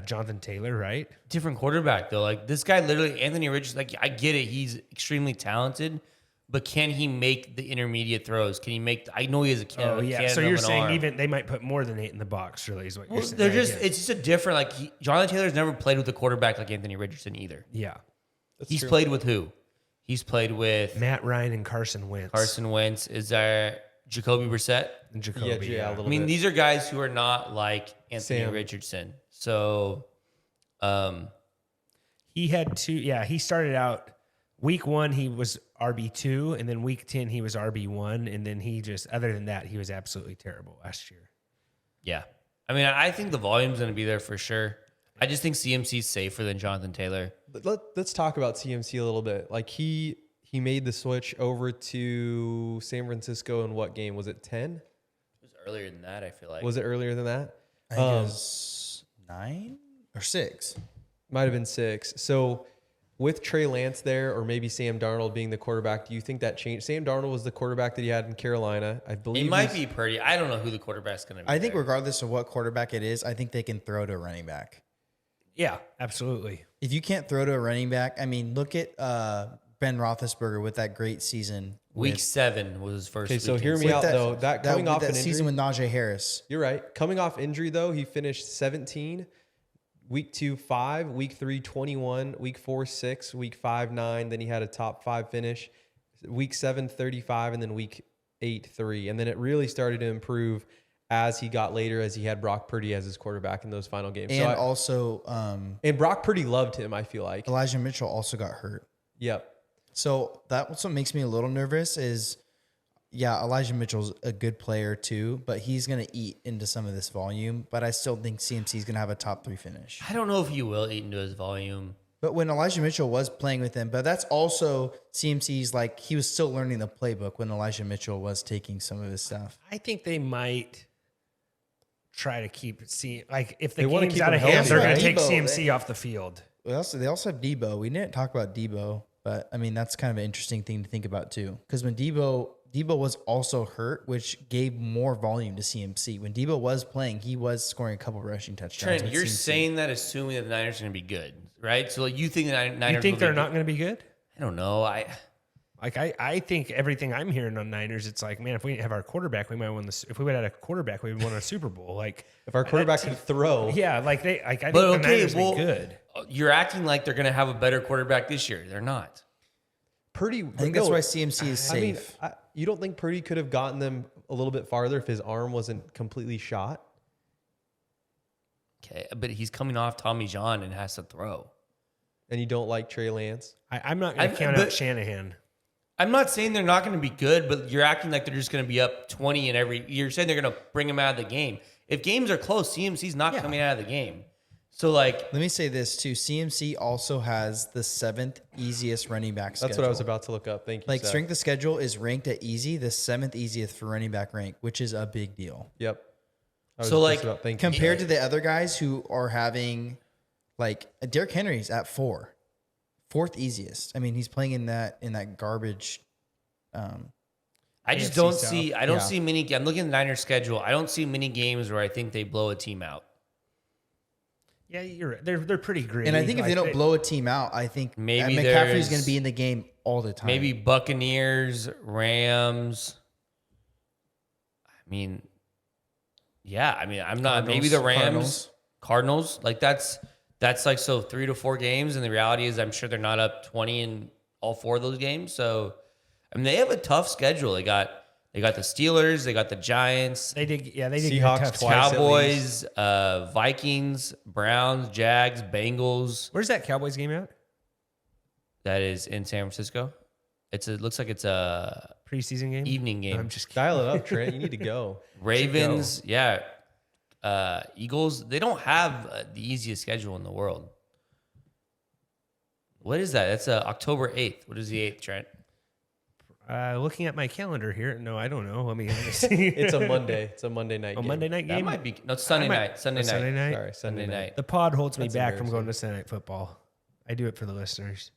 Jonathan Taylor, right? Different quarterback though. Like this guy literally, Anthony Richardson, like I get it. He's extremely talented, but can he make the intermediate throws? Can he make, I know he has a cannon. Oh, yeah. So you're saying even they might put more than 8 in the box, really, is what you're well, saying. they're Yeah, just, yeah. it's just a different, like Jonathan Taylor's never played with a quarterback like Anthony Richardson either. Yeah. That's He's true. played with who? He's played with Matt Ryan and Carson Wentz. Carson Wentz. Is there Jacoby Brissett? And Jacoby. Yeah, a little I mean, bit. these are guys who are not like Anthony Sam. Richardson. So, He had two. Yeah, he started out week 1, he was RB2, and then week 10, he was RB1. And then he just, other than that, he was absolutely terrible last year. yeah. I mean, I think the volume's going to be there for sure. I just think CMC's safer than Jonathan Taylor. Let's talk about CMC a little bit. Like he made the switch over to San Francisco in what game? Was it 10? It was earlier than that, I feel like. Was it earlier than that? I think it was 9 or 6. Might have been 6. So with Trey Lance there, or maybe Sam Darnold being the quarterback, do you think that changed? Sam Darnold was the quarterback that he had in Carolina. I believe It might be Purdy. I don't know who the quarterback's going to be. I think there. regardless of what quarterback it is, I think they can throw to a running back. Yeah, absolutely. If you can't throw to a running back, I mean, look at Ben Roethlisberger with that great season. Week with, 7 was his first Okay, so week. hear me with out though. That coming off that an season injury, with Najee Harris. you're right. Coming off injury though, he finished 17. Week 2, 5. Week 3, 21. Week 4, 6. Week 5, 9. Then he had a top 5 finish. Week 7, 35. And then week 8, 3. And then it really started to improve as he got later, as he had Brock Purdy as his quarterback in those final games. And So also, and Brock Purdy loved him, I feel like. Elijah Mitchell also got hurt. Yep. So that's what makes me a little nervous is, yeah, Elijah Mitchell's a good player too, but he's going to eat into some of this volume. But I still think CMC is going to have a top 3 finish. I don't know if he will eat into his volume. But when Elijah Mitchell was playing with him, but that's also CMC's like he was still learning the playbook when Elijah Mitchell was taking some of his stuff. I think they might try to keep seeing, like, if the They wanna game's keep out of him hand, healthy, they're going right? to take Debo, CMC off the field. They also have Debo. We didn't talk about Debo, but I mean that's kind of an interesting thing to think about too. Because when Debo was also hurt, which gave more volume to CMC. When Debo was playing, he was scoring a couple rushing touchdowns. Trent, with you're CMC. saying that assuming that the Niners are going to be good, right? So like, you think the Niners You think will they're be not good? going to be good? I don't know. Like, I think everything I'm hearing on Niners, it's like, man, if we didn't have our quarterback, we might win this. If we would have had a quarterback, we would have won a Super Bowl. Like, If our quarterback could throw, yeah, like I think But the okay, Niners well, be good. you're acting like they're going to have a better quarterback this year. They're not. Purdy. I think that's why CMC is safe. I mean, you don't think Purdy could have gotten them a little bit farther if his arm wasn't completely shot? Okay, but he's coming off Tommy John and has to throw. And you don't like Trey Lance? I'm not going to count out Shanahan. I'm not saying they're not going to be good, but you're acting like they're just going to be up 20 in every. You're saying they're going to bring him out of the game. If games are close, CMC's not coming out of the game. So like, Let me say this too. CMC also has the 7th easiest running back schedule. That's what I was about to look up. Thank you. Like Seth. strength of schedule is ranked at easy, the 7th easiest for running back rank, which is a big deal. Yep. I was So, just like, about thinking. Compared to the other guys who are having, like Derrick Henry's at 4, 4th easiest. I mean, he's playing in that garbage. I just AFC don't South. see. I don't Yeah. see many. I'm looking at the Niners schedule. I don't see many games where I think they blow a team out. Yeah, you're right. They're pretty great. And I think if they don't blow a team out, I think Maybe McCaffrey's there's- going to be in the game all the time. Maybe Buccaneers, Rams. I mean, yeah. I mean, I'm not. Maybe the Rams, Cardinals. Like that's That's like, so 3 to 4 games. And the reality is I'm sure they're not up 20 in all 4 of those games. So, I mean, they have a tough schedule. They got the Steelers, they got the Giants, They did get a Seahawks tough twice at Cowboys, Vikings, Browns, Jags, Bengals. Where's that Cowboys game at? That is in San Francisco. Looks like it's a Preseason game? evening game. I'm just kidding. Dial it up, Trent. You need to go. Ravens, yeah. Eagles, they don't have the easiest schedule in the world. What is that? That's October 8th. What is the 8th, Trent? Looking at my calendar here. No, I don't know. Let me see. It's a Monday. It's a Monday night A game. Monday night That game? might be. No, it's Sunday night. Sunday night. Sunday night? Sorry, Sunday night. The pod holds me That's back from embarrassing. going to Sunday night football. I do it for the listeners.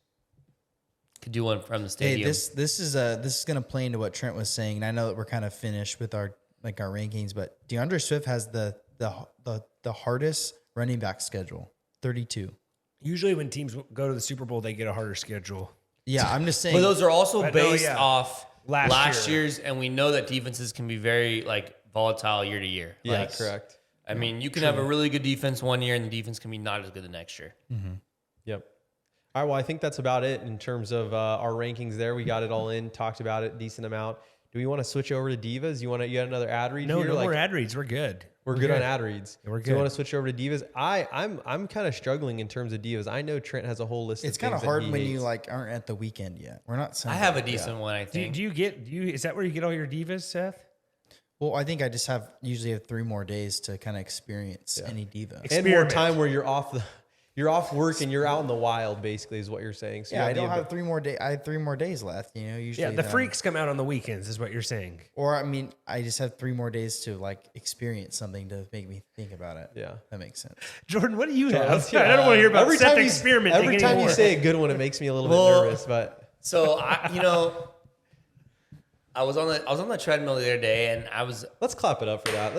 Could do one from the Hey, stadium. this is gonna play into what Trent was saying, and I know that we're kind of finished with our rankings, but DeAndre Swift has the hardest running back schedule, 32. Usually when teams go to the Super Bowl, they get a harder schedule. Yeah, I'm just saying. But those are also But no, based yeah. off Last year. year's, and we know that defenses can be very volatile year to year. Yeah, Like, correct. I mean, you can have a really good defense one year, and the defense can be not as good the next year. Yep. All right. Well, I think that's about it in terms of our rankings there. We got it all in, talked about it, decent amount. Do we want to switch over to Divas? You had another ad read No, here? no more ad reads. We're good. We're good on ad reads. Yeah, we're So you good. want to switch over to Divas? I'm kind of struggling in terms of Divas. I know Trent has a whole list. it's of kind of things that hard he when hates. you aren't at the weekend yet. We're not. I Sunday. have a decent one, I Do think. is that where you get all your divas, Seth? Well, I think I just usually have 3 more days to kind of experience any diva. and more Experiment. time where you're off work and you're out in the wild. Basically, is what you're saying. So Yeah, you I don't the- have 3 more days. I have 3 more days left. Usually. Yeah, the freaks come out on the weekends, is what you're saying. Or I mean, I just have 3 more days to experience something to make me think about it. Yeah. That makes sense. Jordan, what do you have? let's- I don't want to hear about Seth experimenting Every time anymore. you say a good one, it makes me a little Well, bit nervous. But So I was on the treadmill the other day, and I was. let's clap it up for that.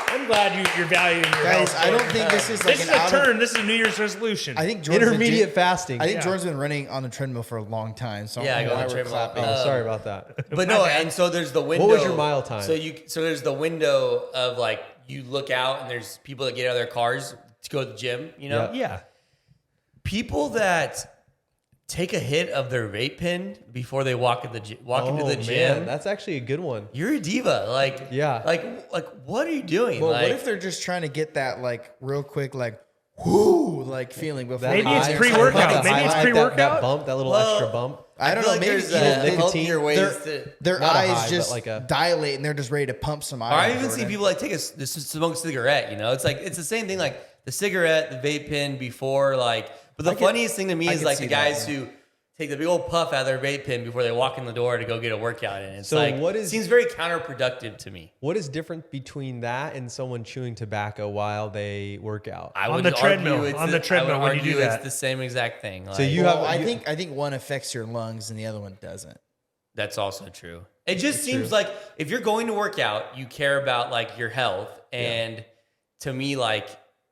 I'm glad you're valuing your Guys, health, I don't Jordan. think this is This is a turn. This is a New Year's resolution. I think Jordan's Intermediate fasting. I think Yeah. Jordan's been running on the treadmill for a long time. So Yeah, I I go don't on know the why we're treadmill. clapping. Oh, sorry about that. But no, and so there's the window. was your mile time? So there's the window of you look out, and there's people that get out of their cars to go to the gym. yeah. People that take a hit of their vape pen before they walk into the gym. Man, that's actually a good one. You're a diva. Yeah. What are you doing? Well, what if they're just trying to get that real quick whoo feeling before? Maybe it's high- pre-workout. Maybe it's that pre-workout. bump, that little Well, extra bump. I don't know. Maybe there's nicotine. healthier ways to. their Not a eyes high, but just dilate and they're just ready to pump some Or iron. I even see people smoke a cigarette. It's the same thing. Like the cigarette, the vape pen before. But the funniest thing to me I is can the see guys that, who take the big old puff out of their vape pen before they walk in the door to go get a workout in. It's So what is- seems very counterproductive to me. What is different between that and someone chewing tobacco while they work out? I On would the argue treadmill, it's on the I treadmill would when you argue do that. it's the same exact thing. So you Well, have. I think one affects your lungs and the other one doesn't. That's also true. It just seems like if you're going to work out, you care about your health, and to me,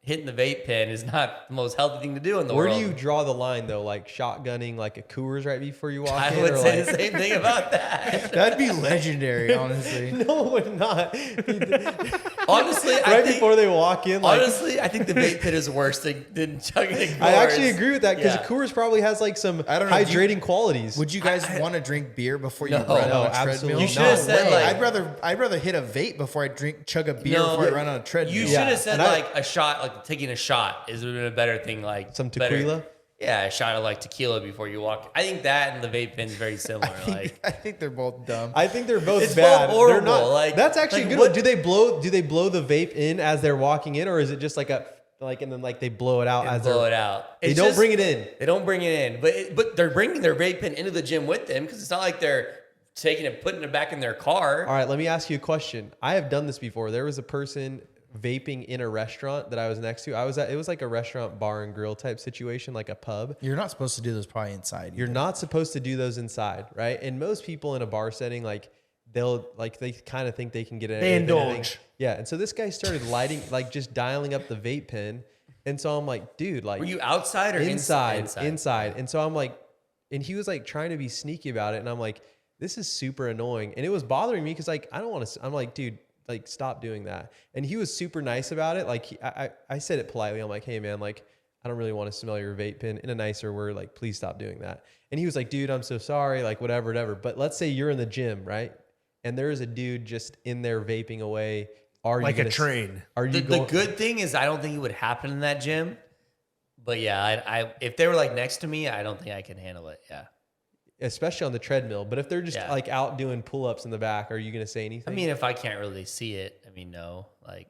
hitting the vape pen is not the most healthy thing to do in the Where world. do you draw the line though? Like shotgunning like a Coors right before you walk I in? would or say like, the same thing about that. That'd be legendary, honestly. No, it would not. Honestly, Right before they walk in, like honestly, I think the vape pen is worse than chugging a Coors. I actually agree with that because Yeah. Coors probably has some I don't know, do you- hydrating qualities. Would you guys want to drink beer before you No. run No, on a treadmill? absolutely You should have not. said, Way. like- I'd rather hit a vape before I chug a beer before I run on a treadmill. You Yeah, should have said and I- a shot, taking a shot is would have been a better thing. Some better- tequila? Yeah, a shot of tequila before you walk. I think that and the vape pen is very similar. I think they're both dumb. I think they're both It's bad. both horrible, They're not, like- that's actually a good. what- One. Do they blow the vape in as they're walking in, or is it just and then they blow it out as blow they're it out. They It's don't just- bring it in. They don't bring it in, but they're bringing their vape pen into the gym with them because it's not like they're taking it, putting it back in their car. All right, let me ask you a question. I have done this before. There was a person vaping in a restaurant that I was next to. It was like a restaurant bar and grill type situation, like a pub. You're not supposed to do those probably inside. You're not supposed to do those inside, right? And most people in a bar setting, they kind of think they can get it. They indulge. Yeah. And so this guy started lighting, just dialing up the vape pen. And so I'm like, dude, Were you outside or inside. And so I'm like, and he was trying to be sneaky about it. And I'm like, this is super annoying. And it was bothering me because I don't want to, I'm like, dude, stop doing that. And he was super nice about it. I said it politely. I'm like, hey man, I don't really want to smell your vape pen, in a nicer word, like, please stop doing that. And he was like, dude, I'm so sorry, like, whatever. But let's say you're in the gym, right? And there is a dude just in there vaping away. Like a train. Are you The good thing is I don't think it would happen in that gym. But yeah, I if they were like next to me, I don't think I can handle it. Yeah. Especially on the treadmill. But if they're just like out doing pull-ups in the back, are you going to say anything? I mean, if I can't really see it, I mean, no. Like,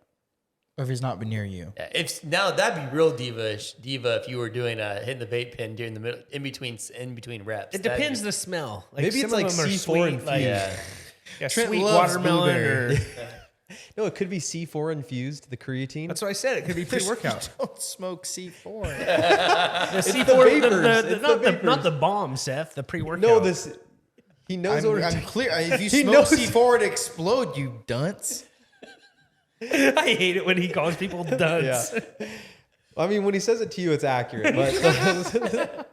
Or if he's not near you. yeah, if now that'd be real diva if you were doing hitting the vape pen during the middle in between reps. It depends the smell. Like Maybe it's some like of them are C4 sweet, infused. like Yeah. sweet loves watermelon or No, it could be C4 infused, the creatine. that's what I said. It could be pre-workout. Don't smoke C4. The C4, vapors. It's the vapors. not the bomb, Seth. The pre-workout. No, he knows what I'm clear. If you He smoke knows- C4, it explode, you dunce. I hate it when he calls people dunce. Yeah. I mean, when he says it to you, it's accurate. But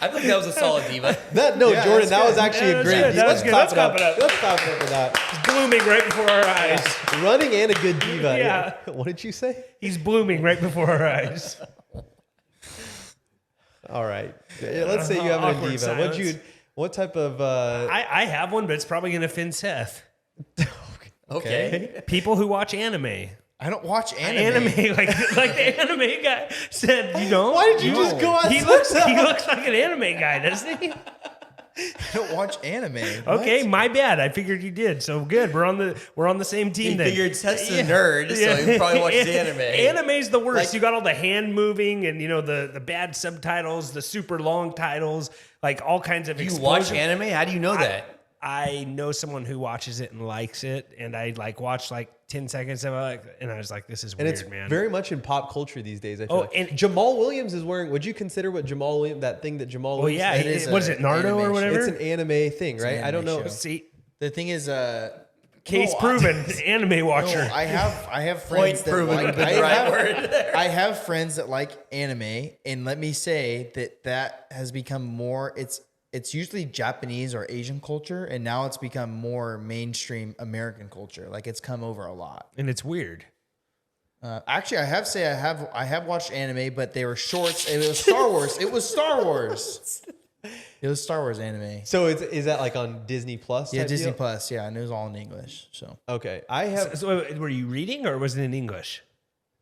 I think that was a solid diva. Yeah, Jordan, that's that was good. actually Yeah, a that's great good. diva. That was good. Let's clap it up. Let's clap it up for that. Blooming right before our eyes. Running and a good diva. Yeah. What did you say? He's blooming right before our eyes. All right. Yeah, let's say you have a Awkward diva. silence. What type of I have one, but it's probably going to offend Seth. Okay. People who watch anime. I don't watch anime. Like the anime guy said, you know. Why did you just go on? He looks like an anime guy, doesn't he? I don't watch anime. Okay, my bad. I figured you did. So good. We're on the same team He then. figured Seth's a nerd, so he probably watches anime. Anime's the worst. Like- You got all the hand moving and the bad subtitles, the super long titles, like all kinds of. You watch explosions. anime? How do you know that? I know someone who watches it and likes it, and I watched 10 seconds of it, and I was like, "This is And weird, it's man." very much in pop culture these days. I feel like. and- Jamal Williams is wearing. Would you consider what Jamal Williams, that thing that Jamal well, Williams? yeah, It is was a it Naruto anime or show. whatever? It's an anime thing, right? an I don't anime know. show. See, The thing is, case no, proven. Anime watcher. I have friends Point that proven like. would be I the right have, word there. I have friends that like anime, and let me say that has become more. It's usually Japanese or Asian culture, and now it's become more mainstream American culture. Like it's come over a lot. And it's weird. Actually, I have watched anime, but they were shorts. It was Star Wars. It was Star Wars. It was Star Wars anime. So is that like on Disney Plus? Yeah, type Disney deal? Plus. Yeah, and it was all in English. So Okay, I have So were you reading or was it in English?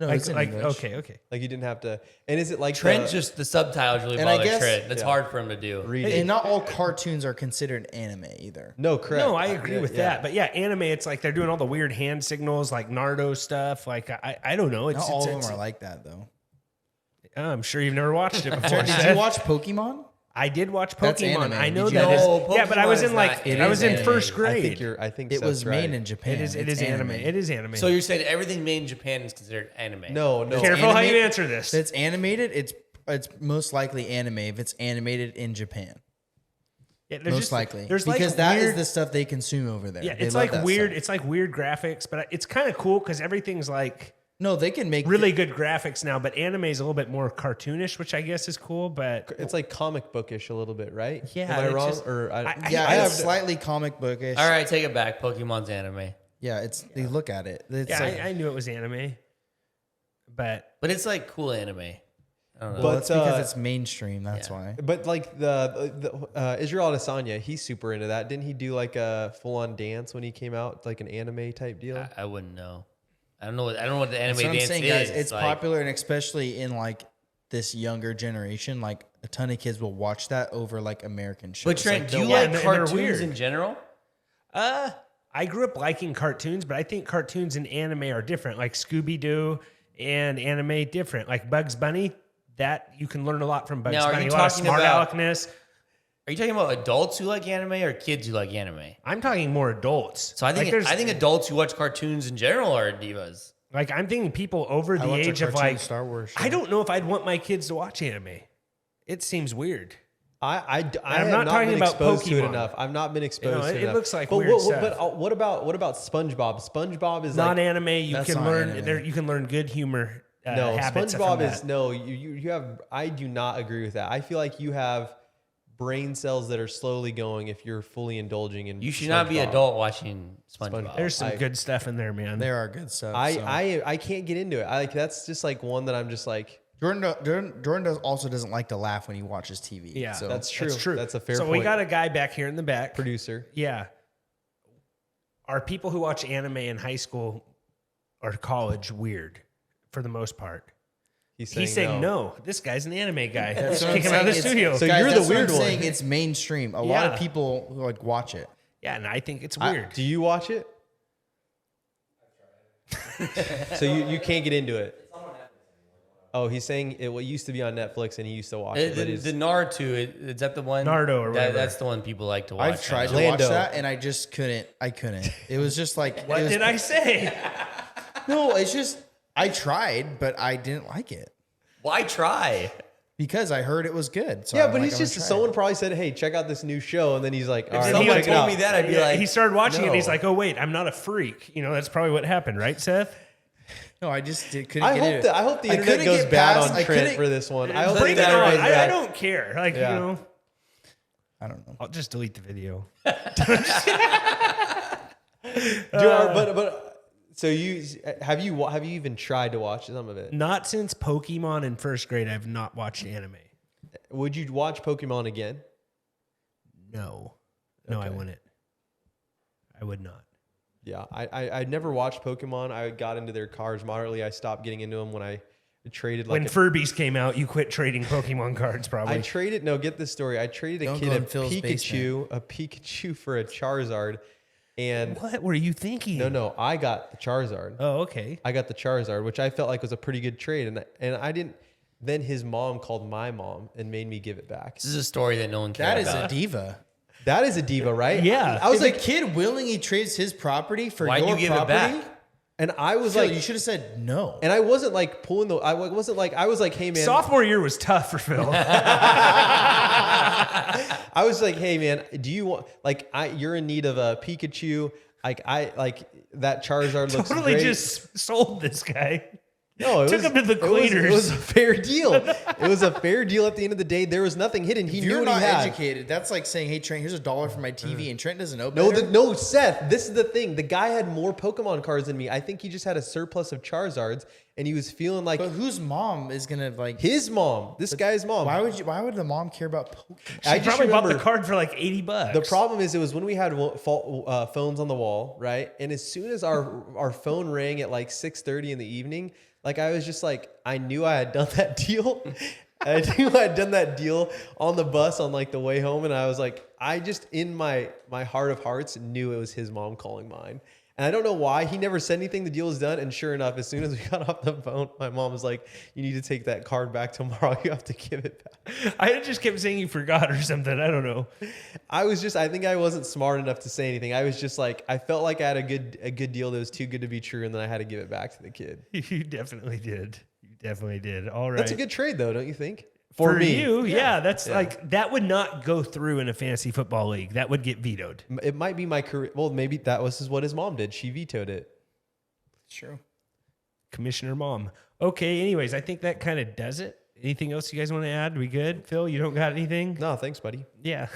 no, it's in English. Okay. like you didn't have to. And is it like Trent the- just the subtitles really And I bother guess- Trent. That's yeah. hard for him to do. reading? And not all cartoons are considered anime either. No, correct. No, I agree with Yeah. that. But yeah, anime, it's like they're doing all the weird hand signals, like Naruto stuff. Like I don't know. Not all of them are like that though. I'm sure you've never watched it before. Did you Seth. watch Pokemon? I did watch That's Pokemon. anime. I know Did you that know- is. Yeah, but I was Pokemon in is like not- it I is was in anime. first I grade. think It Seth's was right. made in Japan. It is It's anime. It is anime. So you're saying everything made in Japan is considered anime? No. Careful how you anime- answer this. If it's animated, it's most likely anime if it's animated in Japan. Yeah, there's Most just- likely. There's Because like that is weird, the stuff they consume over there. yeah, They it's love like that weird. stuff. It's like weird graphics, but it's kind of cool because everything's like No, they can make really good graphics now. But anime is a little bit more cartoonish, which I guess is cool. But It's like comic bookish a little bit, right? Yeah, Am I it's wrong? just- Or Yeah, I it's have slightly comic bookish. All right, take it back. Pokemon's anime. Yeah, they look at it. It's yeah, like, I knew it was anime. But But it's like cool anime. I don't know. well, But, it's because uh, it's mainstream. That's yeah. why. But like the Israel Adesanya, he's super into that. Didn't he do like a full on dance when he came out, like an anime type deal? I wouldn't know. I don't know what the anime That's what I'm dance saying, is. guys. It's like, popular, and especially in like this younger generation, like a ton of kids will watch that over like American shows. But Trent, Like, do you they'll- Yeah, like and they're cartoons weird. in general? I grew up liking cartoons, but I think cartoons and anime are different. Like Scooby Doo and anime different. Like Bugs Bunny, that you can learn a lot from Bugs Now, are Bunny. you A lot of talking smart about- aleckness. Are you talking about adults who like anime or kids who like anime? I'm talking more adults. So I think like I think adults who watch cartoons in general are divas. like I'm thinking people over I the watch a age of cartoon like Star Wars show. I don't know if I'd want my kids to watch anime. It seems weird. I I'm have not not talking been about exposed to it Pokemon. enough. I've not been exposed You know, to it it enough. looks like but weird stuff. what about SpongeBob? SpongeBob is Not like anime. You That's can not learn anime. there. You can learn good humor. no habits from SpongeBob that. is no. You have. I do not agree with that. I feel like you have brain cells that are slowly going if you're fully indulging in. You should not be SpongeBob. adult watching SpongeBob. There's some I- good stuff in there, man. There are good stuff. so. I can't get into it. I like that's just like one that I'm just like. Jordan also doesn't like to laugh when he watches TV. Yeah, so That's true. That's true. That's a fair so point. we got a guy back here in the back. Producer. Yeah. Are people who watch anime in high school or college weird for the most part? He's He's saying no. This guy's an anime guy. Let's what kick I'm him out of the saying. studio. So guys, you're the that's what weird I'm one. saying. It's mainstream. A lot Yeah. of people like watch it. Yeah, and I think it's weird. Do you watch it? So you can't get into it. Oh, he's saying it used to be on Netflix and he used to watch it. But The Naruto, is that the one? Naruto or whatever. That's the one people like to watch. I've tried to Lando. watch that and I just couldn't. I couldn't. It was just like What it was, did I say? No, it's just I tried, but I didn't like it Why try? because I heard it was good. So yeah, I'm but like, he's I'm just gonna try someone it. probably said, "Hey, check out this new show," and then he's like, "All right, If I'll someone check it told out." me that, I'd be Yeah, like, he started watching it and he's no. like, oh, wait, I'm not a freak. You know, that's probably what happened, right, Seth? No, I just couldn't I get hope into it. I hope the I internet couldn't goes get bad past- on I Trent couldn't- for this one. I hope Bring the it internet on. goes I bad. don't care. Like, Yeah. you know, I don't know. I'll just delete the video. But so have you even tried to watch some of it? Not since Pokemon in first grade, I've not watched anime. Would you watch Pokemon again? No. No, I Okay. wouldn't. I would not. Yeah, I never watched Pokemon. I got into their cards moderately. I stopped getting into them when I traded When Furbies came out, you quit trading Pokemon cards, probably. I traded. No, get this story. I traded a Don't kid go a in Phil's Pikachu for a Charizard, and What were you thinking? no, I got the Charizard. Oh, okay. I got the Charizard, which I felt like was a pretty good trade, and I didn't. Then his mom called my mom and made me give it back. This is a story that no one That cares is about. a diva. That is a diva, right? Yeah. I was If like, a kid willingly trades his property for Why'd your you give it property, back? and I was Phil, like, you should have said no. and I wasn't like pulling the. I wasn't like. I was like, hey man. Sophomore year was tough for Phil. I was like, hey man, do you want you're in need of a Pikachu? That Charizard looks Totally great. just sold this guy. No, it Took him to the It cleaners. was a fair deal. It was a fair deal at the end of the day. There was nothing hidden. He If knew you're what not he had. educated, that's like saying, "Hey Trent, here's $1 for my TV," and Trent doesn't know No, better. no, Seth. This is the thing. The guy had more Pokemon cards than me. I think he just had a surplus of Charizards, and he was feeling like But whose mom is gonna like? his mom. This guy's mom. Why would the mom care about Pokemon? She I just probably bought the remember- card for like $80. The problem is, it was when we had phones on the wall, right? And as soon as our phone rang at like 6:30 in the evening, like I was just like, I knew I had done that deal. I knew I had done that deal on the bus on like the way home, and I was like, I just in my heart of hearts knew it was his mom calling mine. And I don't know why. He never said anything. The deal was done. And sure enough, as soon as we got off the phone, my mom was like, you need to take that card back tomorrow. You have to give it back. I just kept saying you forgot or something. I don't know. I think I wasn't smart enough to say anything. I was just like, I felt like I had a good deal that was too good to be true. And then I had to give it back to the kid. You definitely did. You definitely did. All right. That's a good trade though, don't you think? for me. you. Yeah, that's like that would not go through in a fantasy football league. That would get vetoed. It might be my career. Well, maybe that was what his mom did. She vetoed it. True. Commissioner mom. Okay, anyways, I think that kind of does it. Anything else you guys want to add? We good? Phil, you don't got anything? No, thanks, buddy. Yeah.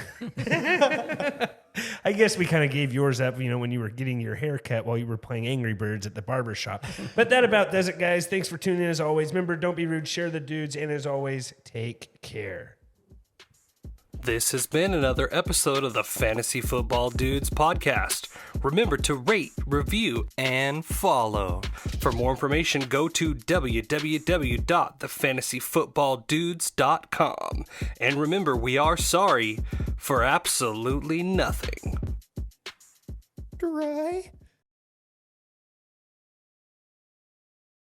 I guess we kind of gave yours up, when you were getting your hair cut while you were playing Angry Birds at the barber shop. But that about does it, guys. Thanks for tuning in as always. Remember, don't be rude, share the dudes, and as always, take care. This has been another episode of the Fantasy Football Dudes podcast. Remember to rate, review, and follow. For more information, go to www.thefantasyfootballdudes.com. And remember, we are sorry for absolutely nothing. Dry.